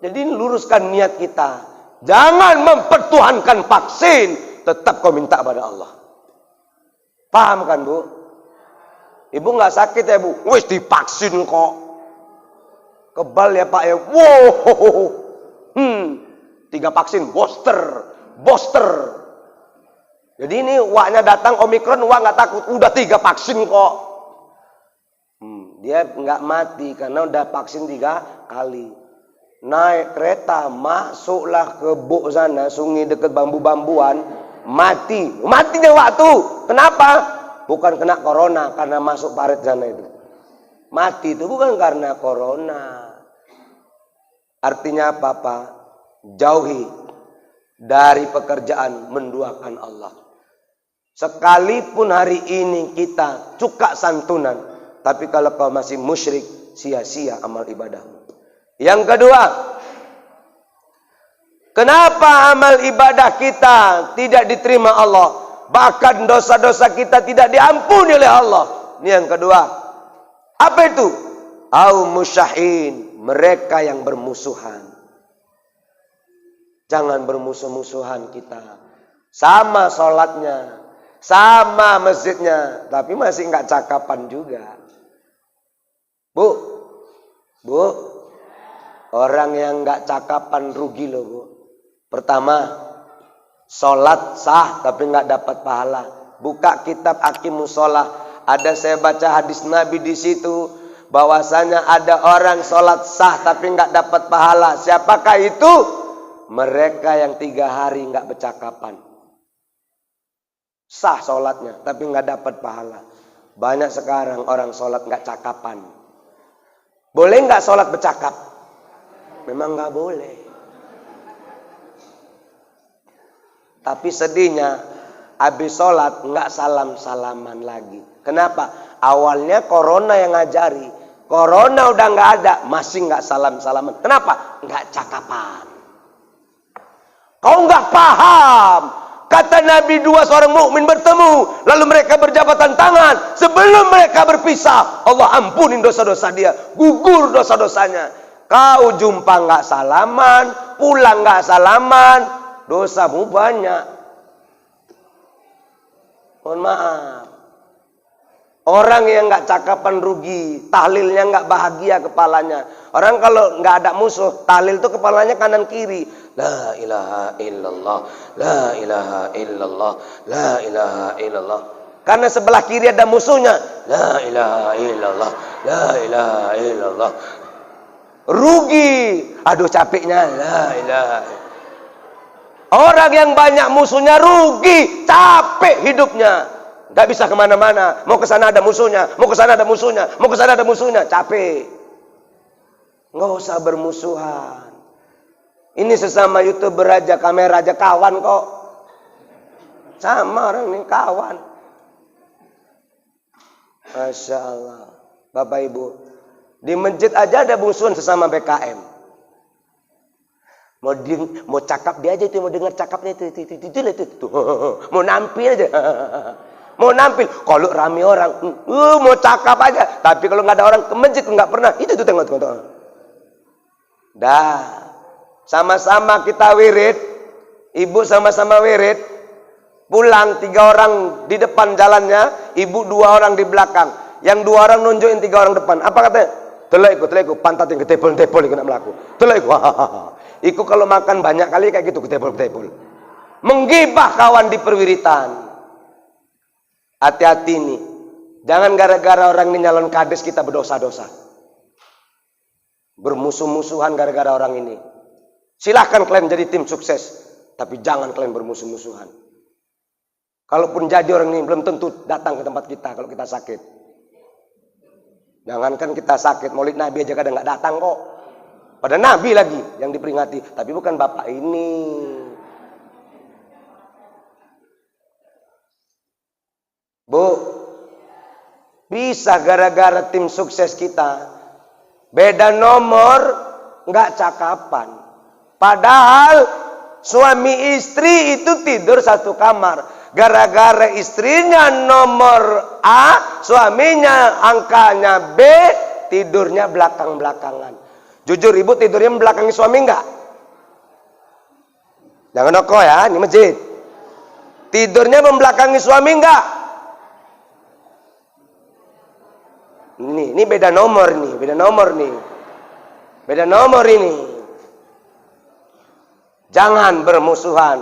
Jadi luruskan niat kita. Jangan mempertuhankan vaksin. Tetap kau minta pada Allah. Paham kan Bu? Ibu nggak sakit ya Bu? Wis divaksin kok. Kebal ya Pak ya. Wow. 3 vaksin booster. Jadi ini waknya datang Omikron, wak nggak takut. Udah 3 vaksin kok. Dia nggak mati karena udah vaksin 3 kali. Naik kereta, masuklah ke buk sana, sungai dekat bambu-bambuan, mati. Matinya waktu. Kenapa? Bukan kena corona, karena masuk parit sana itu. Mati itu bukan karena corona. Artinya apa Pak? Jauhi dari pekerjaan menduakan Allah. Sekalipun hari ini kita cukak santunan, tapi kalau kau masih musyrik, sia-sia amal ibadahmu. Yang kedua, kenapa amal ibadah kita tidak diterima Allah? Bahkan dosa-dosa kita tidak diampuni oleh Allah. Ini yang kedua. Apa itu? Au musyahin, mereka yang bermusuhan. Jangan bermusuh-musuhan kita. Sama sholatnya, sama masjidnya, tapi masih nggak cakapan juga. Bu, orang yang nggak cakapan rugi loh Bu. Pertama, sholat sah tapi nggak dapat pahala. Buka kitab Aqimus Sholah, ada saya baca hadis Nabi di situ bahwasanya ada orang sholat sah tapi nggak dapat pahala. Siapakah itu? Mereka yang 3 hari nggak bercakapan. Sah sholatnya tapi nggak dapat pahala. Banyak sekarang orang sholat nggak cakapan. Boleh nggak sholat bercakap? Memang nggak boleh. Tapi sedihnya, habis sholat nggak salam-salaman lagi. Kenapa? Awalnya corona yang ngajari. Corona udah nggak ada, masih nggak salam-salaman. Kenapa? Nggak cakapan. Kau nggak paham. Kata Nabi, 2 seorang mukmin bertemu, lalu mereka berjabatan tangan. Sebelum mereka berpisah, Allah ampunin dosa-dosa dia, gugur dosa-dosanya. Kau jumpa nggak salaman, pulang nggak salaman, dosamu banyak. Mohon maaf. Orang yang nggak cakapan rugi, tahlilnya nggak bahagia kepalanya. Orang kalau nggak ada musuh, tahlil itu kepalanya kanan kiri. La ilaha illallah, la ilaha illallah, la ilaha illallah. Karena sebelah kiri ada musuhnya. La ilaha illallah, la ilaha illallah. Rugi. Aduh capeknya. La ilaha. Orang yang banyak musuhnya rugi, capek hidupnya. Gak bisa kemana-mana. Mau ke sana ada musuhnya, mau ke sana ada musuhnya, mau ke sana ada musuhnya, capek. Nggak usah bermusuhan. Ini sesama YouTuber aja, kamera aja kawan kok. Sama orang ini kawan. Masya Allah. Bapak Ibu, di masjid aja ada musuhan sesama BKM. Mau cakap dia aja itu, mau dengar cakapnya itu. Mau nampil aja. Mau nampil. Kalau rame orang, mau cakap aja. Tapi kalau nggak ada orang ke masjid nggak pernah. Itu tengok. Dah. Sama-sama kita wirid, ibu sama-sama wirid, pulang 3 orang di depan jalannya, ibu 2 orang di belakang, yang 2 orang nunjukin 3 orang depan. Apa katanya? Telaiku, pantatin ke tebol iku nak melaku. Telaiku, iku kalau makan banyak kali kayak gitu ke tebol. Menggibah kawan di perwiritan. Hati-hati nih, jangan gara-gara orang ini nyalon kades kita berdosa-dosa. Bermusuh-musuhan gara-gara orang ini. Silahkan kalian jadi tim sukses, tapi jangan kalian bermusuh-musuhan. Kalaupun jadi orang ini belum tentu datang ke tempat kita kalau kita sakit. Jangankan kita sakit, maulid Nabi aja kadang nggak datang kok. Pada Nabi lagi yang diperingati, tapi bukan bapak ini. Bu, bisa gara-gara tim sukses kita beda nomor, nggak cakapan. Padahal suami istri itu tidur satu kamar. Gara-gara istrinya nomor A, suaminya angkanya B, tidurnya belakang-belakangan. Jujur ibu tidurnya belakangi suami enggak? Jangan rokok ya, ini masjid. Tidurnya membelakangi suami enggak? Ini beda nomor nih, beda nomor nih. Beda nomor ini. Jangan bermusuhan.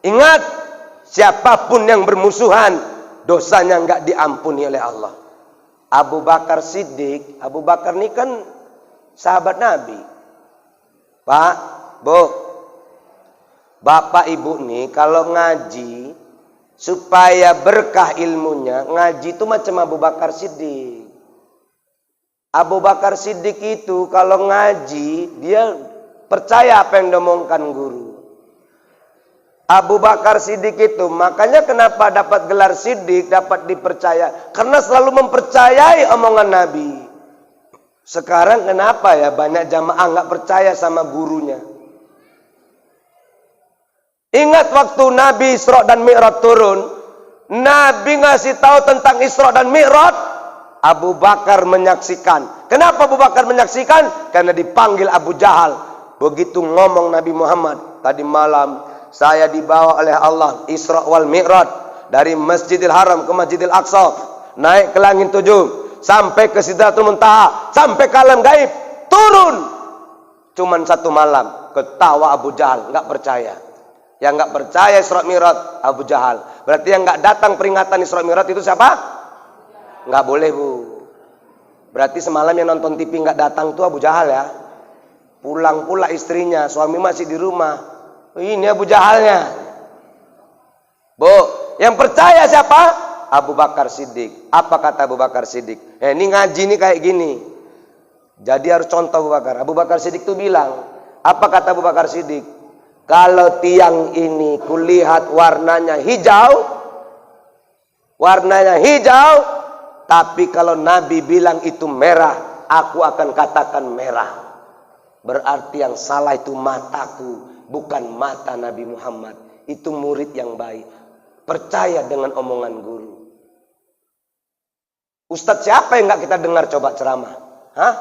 Ingat, siapapun yang bermusuhan, dosanya enggak diampuni oleh Allah. Abu Bakar Siddiq, Abu Bakar ini kan sahabat Nabi. Pak, Bu, Bapak Ibu nih kalau ngaji supaya berkah ilmunya, ngaji itu macam Abu Bakar Siddiq. Abu Bakar Siddiq itu kalau ngaji dia percaya apa yang diomongkan guru. Abu Bakar Siddiq itu makanya kenapa dapat gelar Siddiq, dapat dipercaya karena selalu mempercayai omongan Nabi. Sekarang kenapa ya banyak jamaah nggak percaya sama gurunya? Ingat waktu Nabi Isra dan Mi'raj turun, Nabi ngasih tahu tentang Isra dan Mi'raj, Abu Bakar menyaksikan. Kenapa Abu Bakar menyaksikan? Karena dipanggil Abu Jahal. Begitu ngomong Nabi Muhammad, tadi malam saya dibawa oleh Allah Isra wal Mi'raj dari Masjidil Haram ke Masjidil Aqsa, naik ke langit 7, sampai ke Sidratul Muntaha, sampai ke alam gaib, turun. Cuman 1 malam. Ketawa Abu Jahal, nggak percaya. Yang nggak percaya Isra Mi'raj Abu Jahal. Berarti yang nggak datang peringatan Isra Mi'raj itu siapa? Nggak boleh, Bu. Berarti semalam yang nonton TV nggak datang tuh Abu Jahal ya. Pulang pula istrinya, suami masih di rumah. Ini Abu Jahalnya. Bu, yang percaya siapa? Abu Bakar Siddiq. Apa kata Abu Bakar Siddiq? Ini ngaji nih kayak gini. Jadi harus contoh Abu Bakar. Abu Bakar Siddiq tuh bilang, apa kata Abu Bakar Siddiq? Kalau tiang ini kulihat warnanya hijau, tapi kalau Nabi bilang itu merah, aku akan katakan merah. Berarti yang salah itu mataku, bukan mata Nabi Muhammad. Itu murid yang baik. Percaya dengan omongan guru. Ustadz siapa yang nggak kita dengar coba ceramah? Hah?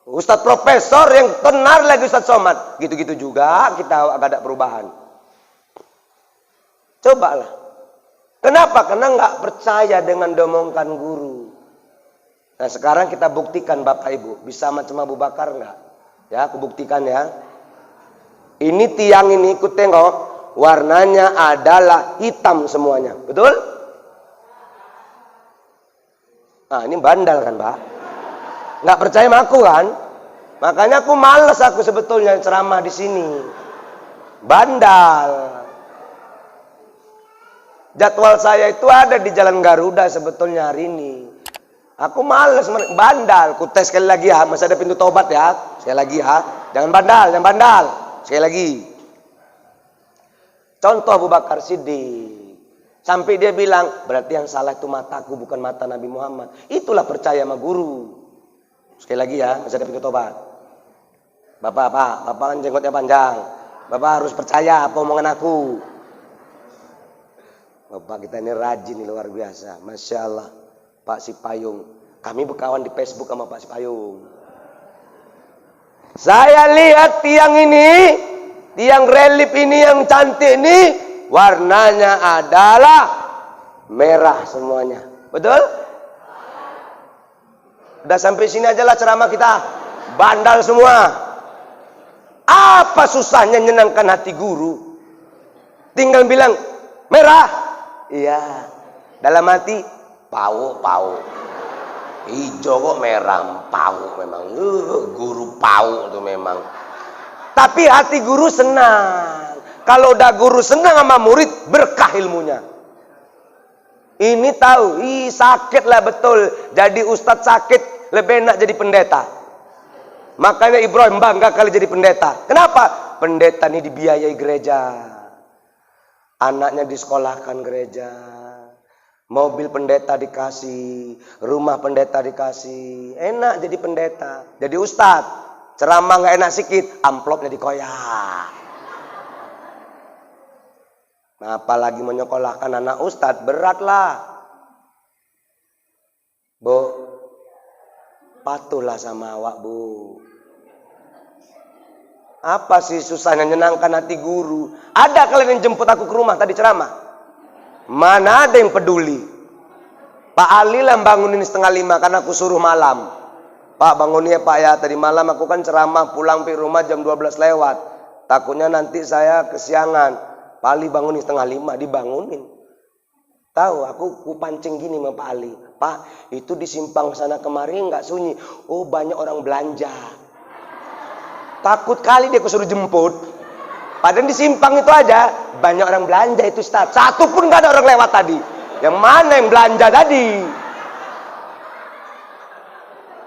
Ustadz profesor yang tenar lagi Ustadz Somad. Gitu-gitu juga kita agak ada perubahan. Cobalah. Kenapa? Karena nggak percaya dengan domongkan guru. Nah sekarang kita buktikan Bapak Ibu. Bisa macam Abu Bakar nggak? Ya aku buktikan ya. Ini tiang ini ikut tengok. Warnanya adalah hitam semuanya. Betul? Nah ini bandal kan Pak? Nggak percaya sama aku kan? Makanya aku malas aku sebetulnya ceramah di sini. Bandal. Jadwal saya itu ada di Jalan Garuda sebetulnya hari ini. Aku malas bandal. Ku tes sekali lagi ya, masih ada pintu tobat ya. Sekali lagi ya. Jangan bandal, jangan bandal. Sekali lagi. Contoh Abu Bakar Siddiq. Sampai dia bilang, berarti yang salah itu mataku bukan mata Nabi Muhammad. Itulah percaya sama guru. Sekali lagi ya, masih ada pintu tobat. Bapak kan jenggotnya panjang. Bapak harus percaya apa omongan aku. Bapak kita ini rajin luar biasa. Masya Allah. Pak Sipayung. Kami berkawan di Facebook sama Pak Sipayung. Saya lihat tiang ini, tiang relief ini yang cantik ini, warnanya adalah merah semuanya. Betul? Udah sampai sini aja lah ceramah kita. Bandal semua. Apa susahnya menyenangkan hati guru? Tinggal bilang, merah. Iya. Dalam hati, pau. Hijau kok merah, pau memang. Guru pau itu memang. Tapi hati guru senang. Kalau udah guru senang sama murid, berkah ilmunya. Ini tahu, sakit lah betul. Jadi ustadz sakit, lebih enak jadi pendeta. Makanya Ibrahim bangga kali jadi pendeta. Kenapa? Pendeta ini dibiayai gereja. Anaknya disekolahkan gereja. Mobil pendeta dikasih. Rumah pendeta dikasih. Enak jadi pendeta. Jadi ustadz. Ceramah gak enak sikit. Amplopnya dikoyak. Nah, apalagi menyekolahkan anak ustadz. Berat lah. Bu. Patuhlah sama awak bu. Apa sih susahnya nyenangkan hati guru? Ada kalian yang jemput aku ke rumah tadi ceramah? Mana ada yang peduli? Pak Ali lah bangunin 4:30 karena aku suruh malam. Pak bangun ya Pak ya, tadi malam aku kan ceramah pulang ke rumah jam 12 lewat. Takutnya nanti saya kesiangan. Pak Ali bangunin 4:30, dibangunin. Tahu aku pancing gini sama Pak Ali. Pak itu di simpang sana kemari nggak sunyi. Oh banyak orang belanja. Takut kali dia suruh jemput. Padahal di simpang itu aja banyak orang belanja itu Ustaz. Satu pun nggak ada orang lewat tadi. Yang mana yang belanja tadi?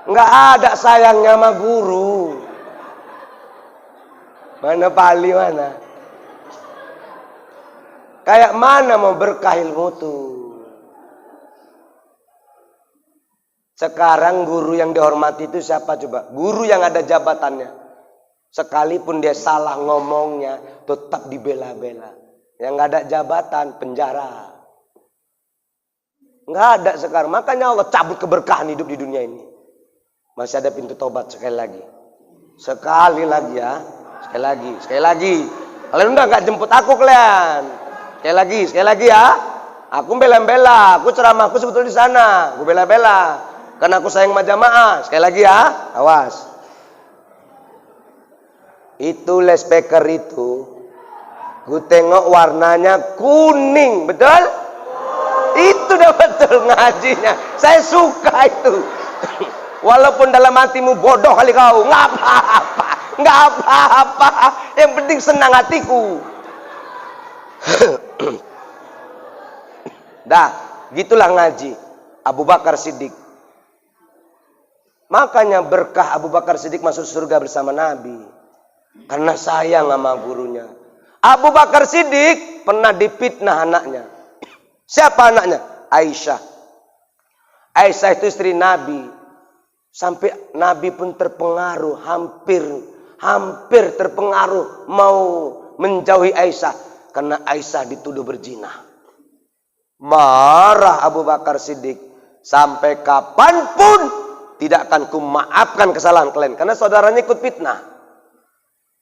Nggak ada sayangnya sama guru. Mana Pak Ali mana? Kayak mana mau berkah ilmu tuh? Sekarang guru yang dihormati itu siapa coba? Guru yang ada jabatannya. Sekalipun dia salah ngomongnya, tetap dibela-bela. Yang nggak ada jabatan, penjara. Nggak ada sekarang. Makanya Allah cabut keberkahan hidup di dunia ini. Masih ada pintu tobat sekali lagi. Sekali lagi ya. Sekali lagi. Kalian udah nggak jemput aku kalian. Sekali lagi ya. Aku bela-bela. Aku ceramahku sebetulnya di sana. Aku bela-bela. Karena aku sayang sama jamaah. Sekali lagi ya. Awas. Itu loudspeaker itu, gue tengok warnanya kuning, betul? Itu udah betul ngajinya. Saya suka itu. Walaupun dalam hatimu bodoh kali kau, nggak apa-apa. Yang penting senang hatiku. Dah, gitulah ngaji Abu Bakar Siddiq. Makanya berkah Abu Bakar Siddiq masuk surga bersama Nabi. Karena sayang sama gurunya. Abu Bakar Siddiq pernah difitnah anaknya. Siapa anaknya? Aisyah. Aisyah itu istri Nabi. Sampai Nabi pun terpengaruh, hampir terpengaruh mau menjauhi Aisyah. Karena Aisyah dituduh berzina. Marah Abu Bakar Siddiq. Sampai kapanpun tidak akan kumaafkan kesalahan kalian. Karena saudaranya ikut fitnah.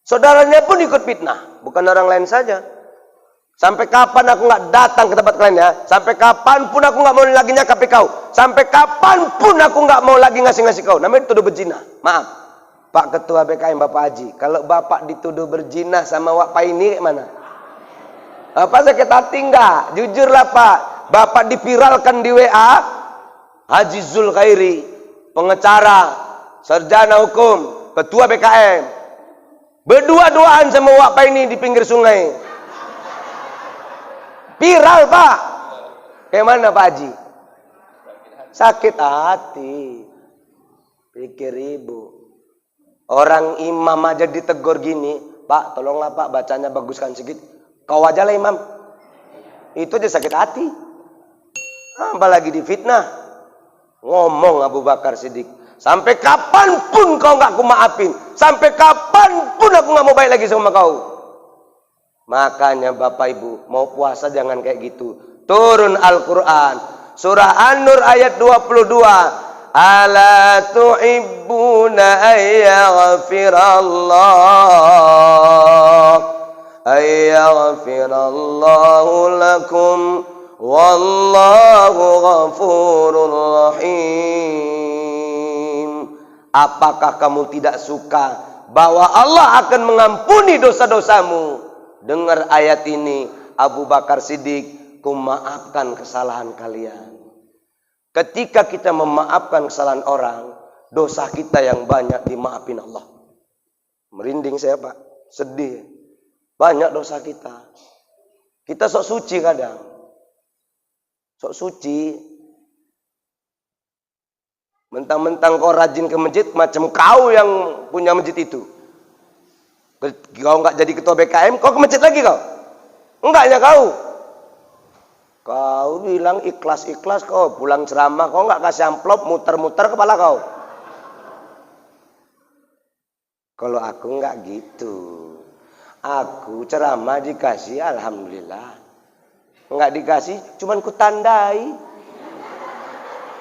Saudaranya pun ikut fitnah, bukan orang lain saja. Sampai kapan aku nggak datang ke tempat kalian ya? Sampai kapan pun aku nggak mau lagi nyakapi kau. Sampai kapan pun aku nggak mau lagi ngasih kau. Namanya dituduh berzina. Maaf, Pak Ketua BKM Bapak Haji, kalau Bapak dituduh berzina sama Wak Pai ini mana? Bapak sakit hati nggak? Jujurlah Pak. Bapak dipiralkan di WA Haji Zul Khairi, pengacara, sarjana hukum, Ketua BKM. Berdua-duaan sama Wak Pai ini di pinggir sungai. Viral Pak. Kayak mana Pak Haji? Sakit hati. Pikir ibu. Orang imam aja ditegur gini. Pak tolonglah Pak bacanya baguskan sedikit. Kau aja lah imam. Itu aja sakit hati. Apalagi difitnah. Ngomong Abu Bakar Siddiq. Sampai kapanpun kau nggak aku maafin. Sampai kapanpun aku nggak mau baik lagi sama kau. Makanya Bapak Ibu mau puasa jangan kayak gitu. Turun Al-Quran. Surah An-Nur ayat 22. Ala tuhibbuna ayyaghfirallahu lakum. Wallahu ghafurur rahim. Apakah kamu tidak suka bahwa Allah akan mengampuni dosa-dosamu? Dengar ayat ini, Abu Bakar Siddiq, kumaafkan kesalahan kalian. Ketika kita memaafkan kesalahan orang, dosa kita yang banyak dimaafin Allah. Merinding saya Pak, sedih. Banyak dosa kita. Kita sok suci kadang. Sok suci. Mentang-mentang kau rajin ke masjid, macam kau yang punya masjid itu. Kau nggak jadi ketua BKM, kau ke masjid lagi kau? Enggaknya kau. Kau bilang ikhlas-ikhlas kau, pulang ceramah kau nggak kasih amplop, muter-muter kepala kau. Kalau aku nggak gitu. Aku ceramah dikasih, alhamdulillah. Nggak dikasih, cuman ku tandai.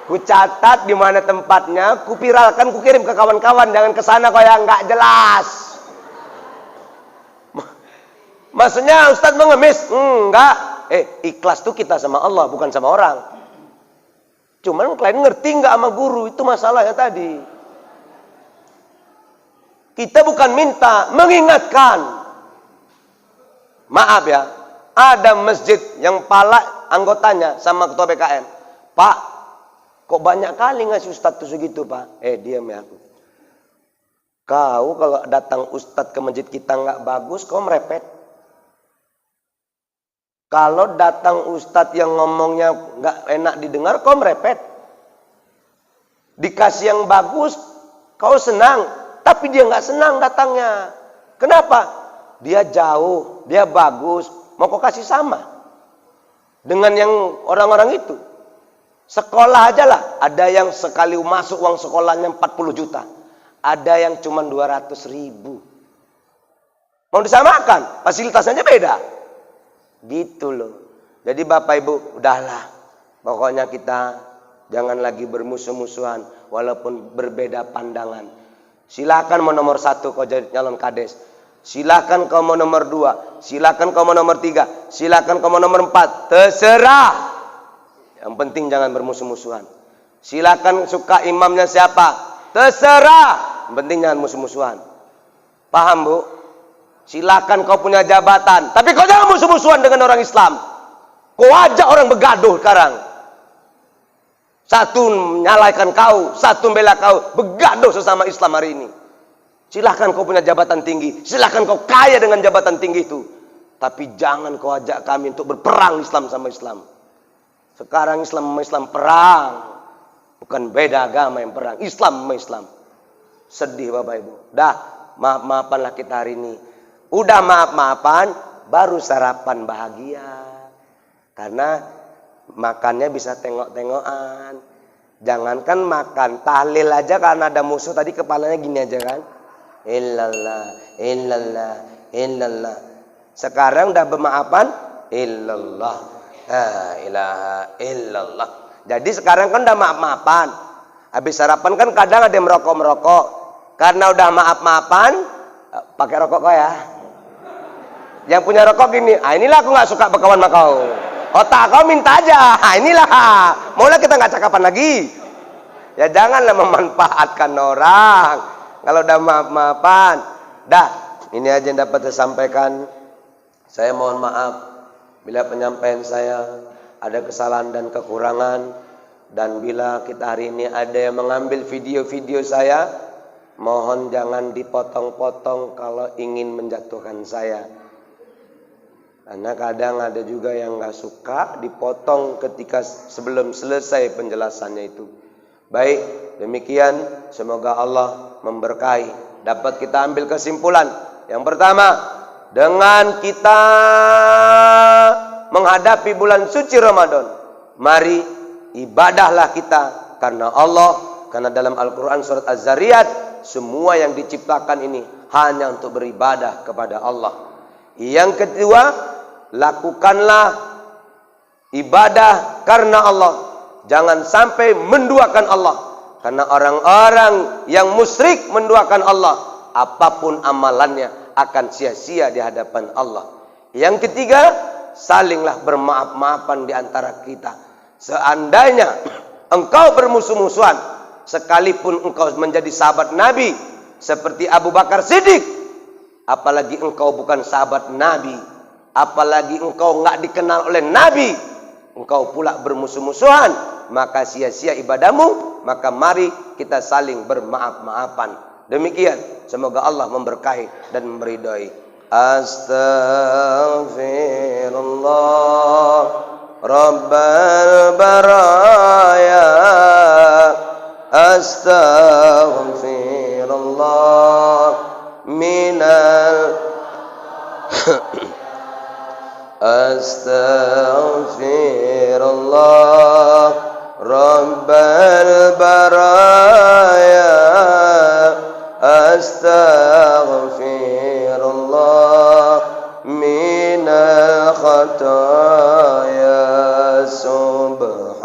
Ku catat di mana tempatnya, ku viralkan, ku kirim ke kawan-kawan. Jangan ke sana kau yang nggak jelas. Maksudnya Ustadz mengemis? Enggak. Ikhlas tuh kita sama Allah, bukan sama orang. Cuman kalian ngerti nggak sama guru? Itu masalahnya tadi. Kita bukan minta, mengingatkan. Maaf ya, ada masjid yang pala anggotanya sama ketua BKM. Pak, kok banyak kali ngasih Ustadz tuh segitu, Pak? Diam ya. Kau kalau datang Ustadz ke masjid kita nggak bagus, kau merepet. Kalau datang Ustadz yang ngomongnya nggak enak didengar, kau merepet. Dikasih yang bagus, kau senang. Tapi dia nggak senang datangnya. Kenapa? Dia jauh, dia bagus. Mau kau kasih sama dengan yang orang-orang itu. Sekolah aja lah. Ada yang sekali masuk uang sekolahnya 40 juta. Ada yang cuma 200.000. Mau disamakan, fasilitasnya beda. Gitu loh. Jadi Bapak Ibu, udahlah. Pokoknya kita jangan lagi bermusuh-musuhan walaupun berbeda pandangan. Silakan mau nomor 1 kau jadi calon kades. Silakan kau mau nomor 2. Silakan kau mau nomor 3. Silakan kau mau nomor 4. Terserah. Yang penting jangan bermusuh-musuhan. Silakan suka imamnya siapa. Terserah. Yang penting jangan musuh-musuhan. Paham Bu? Silakan kau punya jabatan. Tapi kau jangan musuh-musuhan dengan orang Islam. Kau ajak orang begaduh sekarang. Satu menyalahkan kau, satu membela kau, begaduh sesama Islam hari ini. Silahkan kau punya jabatan tinggi, silahkan kau kaya dengan jabatan tinggi itu. Tapi jangan kau ajak kami untuk berperang Islam sama Islam. Sekarang Islam sama Islam perang. Bukan beda agama yang perang, Islam sama Islam. Sedih Bapak Ibu. Dah, maaf-maafanlah kita hari ini. Udah maaf-maafan, baru sarapan bahagia. Karena makannya bisa tengok-tengokan. Jangankan makan, tahlil aja karena ada musuh tadi kepalanya gini aja kan. Illallah, illallah, illallah. Sekarang udah bermaafan, illallah, la ilaha illallah. Jadi sekarang kan udah maaf-maafan. Habis sarapan kan kadang ada yang merokok-merokok. Karena udah maaf-maafan, pakai rokok kau ya. Yang punya rokok gini, inilah aku nggak suka berkawan sama kau. Otak kau minta aja, inilah. Maulah kita nggak cakapan lagi. Ya janganlah memanfaatkan orang. Kalau udah maaf-maafan, dah. Ini aja yang dapat saya sampaikan. Saya mohon maaf bila penyampaian saya ada kesalahan dan kekurangan. Dan bila kita hari ini ada yang mengambil video-video saya, mohon jangan dipotong-potong kalau ingin menjatuhkan saya. Karena kadang ada juga yang nggak suka dipotong ketika sebelum selesai penjelasannya itu. Baik, demikian semoga Allah memberkahi. Dapat kita ambil kesimpulan. Yang pertama, dengan kita menghadapi bulan suci Ramadan, mari ibadahlah kita karena Allah. Karena dalam Al-Quran surat Az-Zariyat, semua yang diciptakan ini hanya untuk beribadah kepada Allah. Yang kedua, lakukanlah ibadah karena Allah. Jangan sampai menduakan Allah. Karena orang-orang yang musyrik menduakan Allah, apapun amalannya akan sia-sia di hadapan Allah. Yang ketiga, salinglah bermaaf-maafan di antara kita. Seandainya engkau bermusuh-musuhan, sekalipun engkau menjadi sahabat Nabi seperti Abu Bakar Siddiq, apalagi engkau bukan sahabat Nabi, apalagi engkau nggak dikenal oleh Nabi, engkau pula bermusuh-musuhan, maka sia-sia ibadahmu. Maka mari kita saling bermaaf-maafan. Demikian, semoga Allah memberkahi dan meridhai. Astaghfirullah Rabbal baraya, astaghfirullah minal astaghfirullah Rabbal baraya, astaghfirullah minal khataya, subhanallah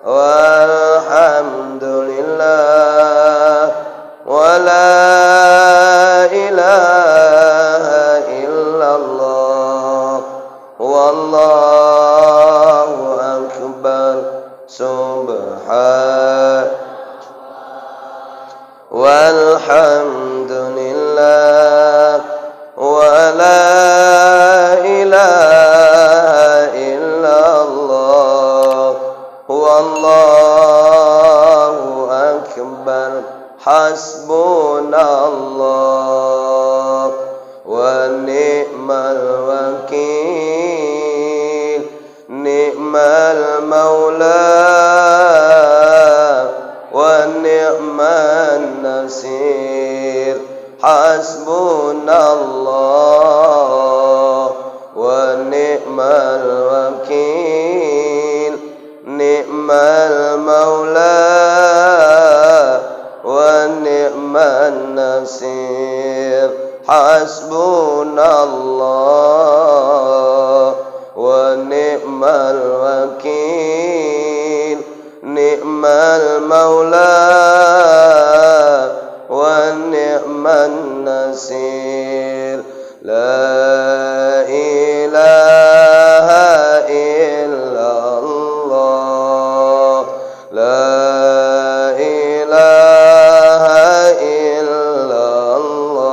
walhamdulillah wa la ilaha wallahu akbar, subhan walhamdulillah wa la ilaha illallah wallahu akbar, hasbunallah wa ni'mal wakil, ni'mal maula wa ni'man nasir, hasbunallah wa ni'mal wakil, ni'mal maula wa ni'man nasir, hasbunallah wa ni'mal wakil, ni'mal maula wa ni'man nasir. La ilaha illallah, la ilaha illallah,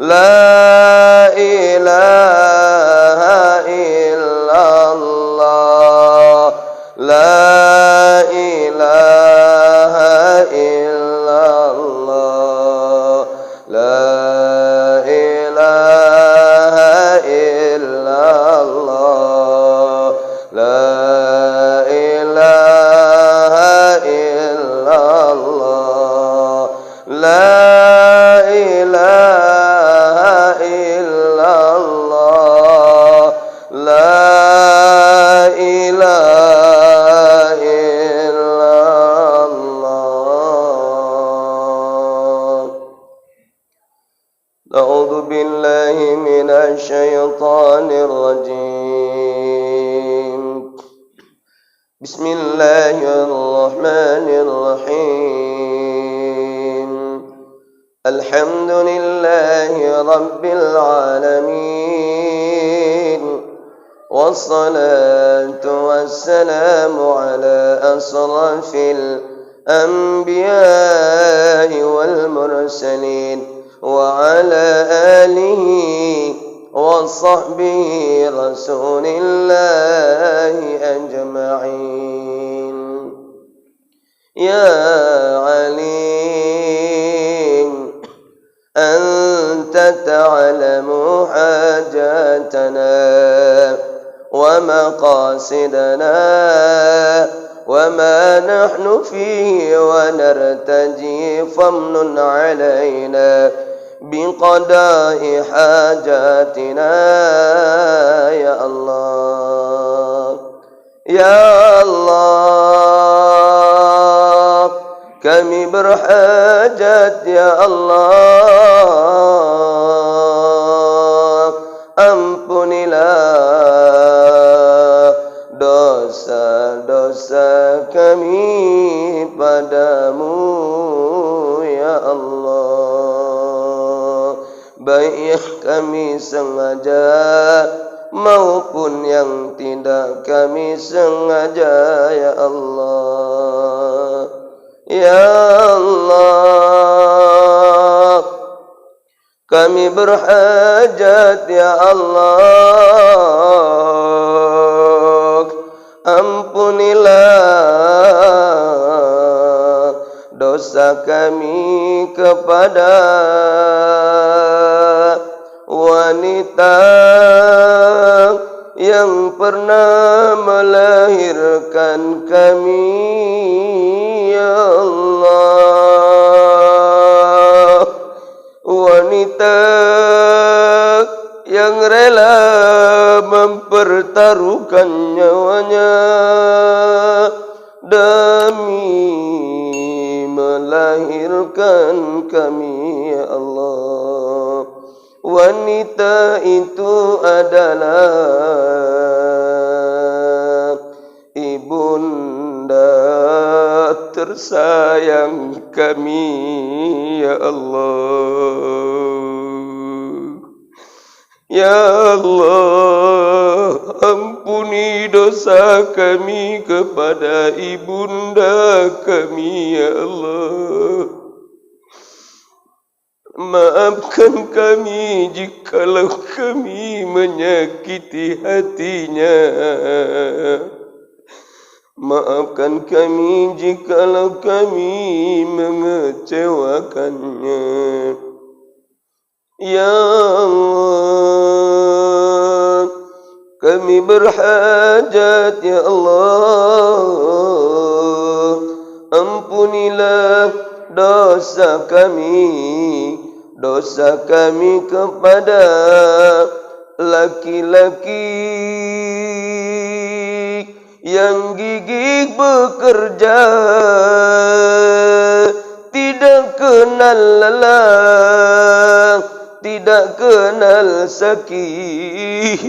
la ilaha illallah, la ilaha illallah, la ilaha illallah, la ilaha illallah, la ilaha illallah, la ilaha illallah. A'udzu billahi minasy syaithanir rajim. Bismillahirrahmanirrahim. Alhamdulillahi rabbil alamin. Wassalatu wassalamu ala asrafil anbiya'i wal mursalin wa ala alihi wa sahbihi rasulillahi ajma'in. Ya alim anta ta'lamu hajatana wa maqasidana wa ma nahnu fihi wa nartaji famnun alaina biqada'i hajatina ya Allah. Ya Allah, kami berhajat ya Allah. Ampunilah dosa-dosa kami padamu ya Allah, baik yang kami sengaja maupun yang tidak kami sengaja ya Allah. Ya Allah, kami berhajat ya Allah. Ampunilah dosa kami kepada wanita yang pernah melahirkan kami ya Allah. Wanita yang rela mempertaruhkan nyawanya demi melahirkan kami ya Allah. Wanita itu adalah ibunda tersayang kami ya Allah. Ya Allah, dosa kami kepada ibunda kami, ya Allah. Maafkan kami jikalau kami menyakiti hatinya. Maafkan kami jikalau kami mengecewakannya. Ya Allah, kami berhajat, ya Allah. Ampunilah dosa kami kepada laki-laki yang gigih bekerja, tidak kenal lelah, tidak kenal sakit,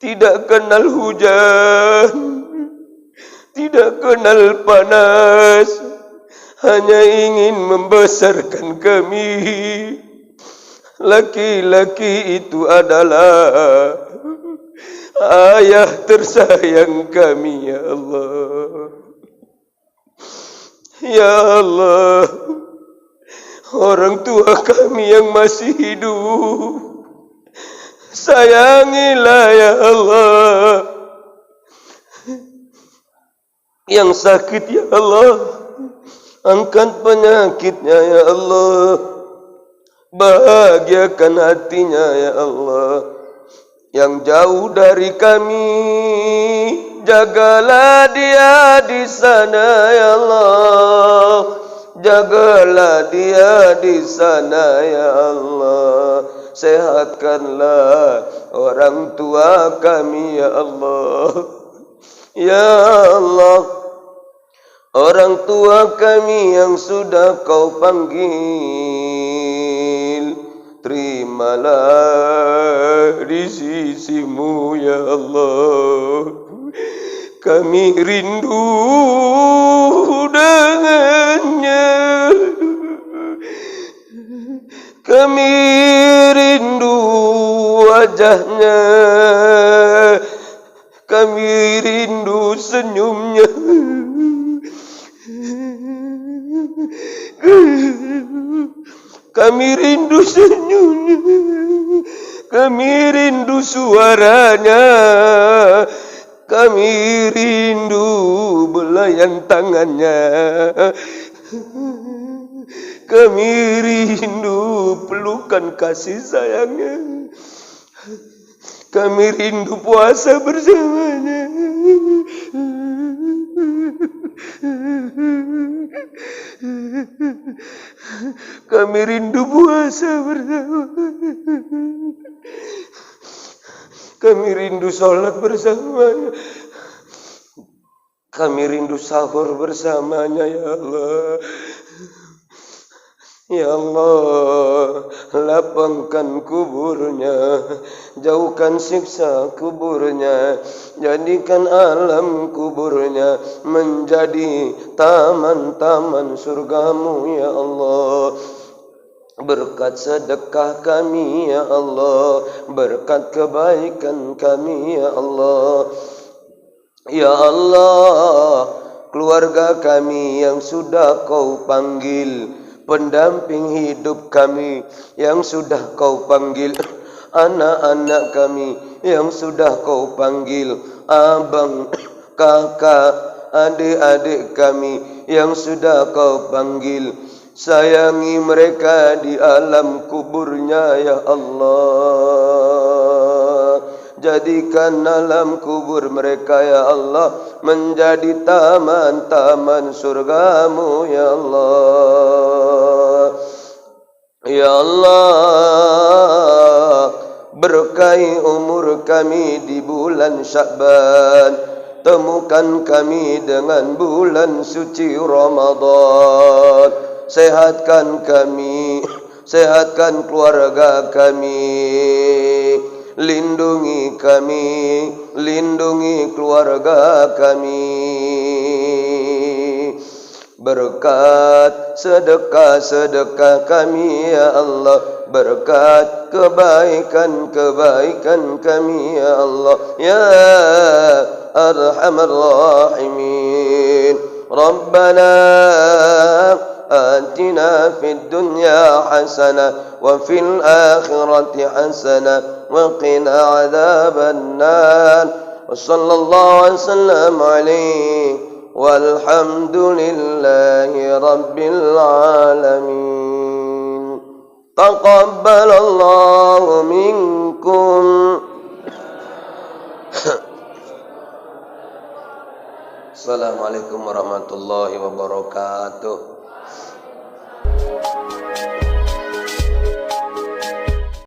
tidak kenal hujan, tidak kenal panas, hanya ingin membesarkan kami. Laki-laki itu adalah ayah tersayang kami, ya Allah. Ya Allah, orang tua kami yang masih hidup, sayangilah, ya Allah. Yang sakit, ya Allah, angkat penyakitnya, ya Allah. Bahagiakan hatinya, ya Allah. Yang jauh dari kami, jagalah dia di sana, ya Allah. Jagalah dia di sana, ya Allah. Sehatkanlah orang tua kami, ya Allah. Ya Allah, orang tua kami yang sudah kau panggil, terimalah di sisimu, ya Allah. Kami rindu dengannya, kami rindu wajahnya, kami rindu senyumnya. Kami rindu senyumnya, kami rindu suaranya, kami rindu belayan tangannya, kami rindu pelukan kasih sayangnya, kami rindu puasa bersamanya. Kami rindu puasa bersama. Kami rindu sholat bersamanya. Kami rindu sahur bersamanya, ya Allah. Ya Allah, lapangkan kuburnya, jauhkan siksa kuburnya, jadikan alam kuburnya menjadi taman-taman surgamu, ya Allah. Berkat sedekah kami, ya Allah, berkat kebaikan kami, ya Allah. Ya Allah, keluarga kami yang sudah kau panggil, pendamping hidup kami yang sudah kau panggil, anak-anak kami yang sudah kau panggil, abang, kakak, adik-adik kami yang sudah kau panggil, sayangi mereka di alam kuburnya, ya Allah. Jadikan alam kubur mereka, ya Allah, menjadi taman-taman surgamu, ya Allah. Ya Allah, berkahi umur kami di bulan Sya'ban, temukan kami dengan bulan suci Ramadan. Sehatkan kami, sehatkan keluarga kami. Lindungi kami, lindungi keluarga kami. Berkat sedekah-sedekah kami ya Allah, berkat kebaikan-kebaikan kami ya Allah, ya arhamar rahimin. Rabbana آتنا في الدنيا حسنة وفي الآخرة حسنة وقنا عذاب النار وصلى الله وسلم عليه والحمد لله رب العالمين. تقبل الله منكم. Assalamualaikum warahmatullahi wabarakatuh.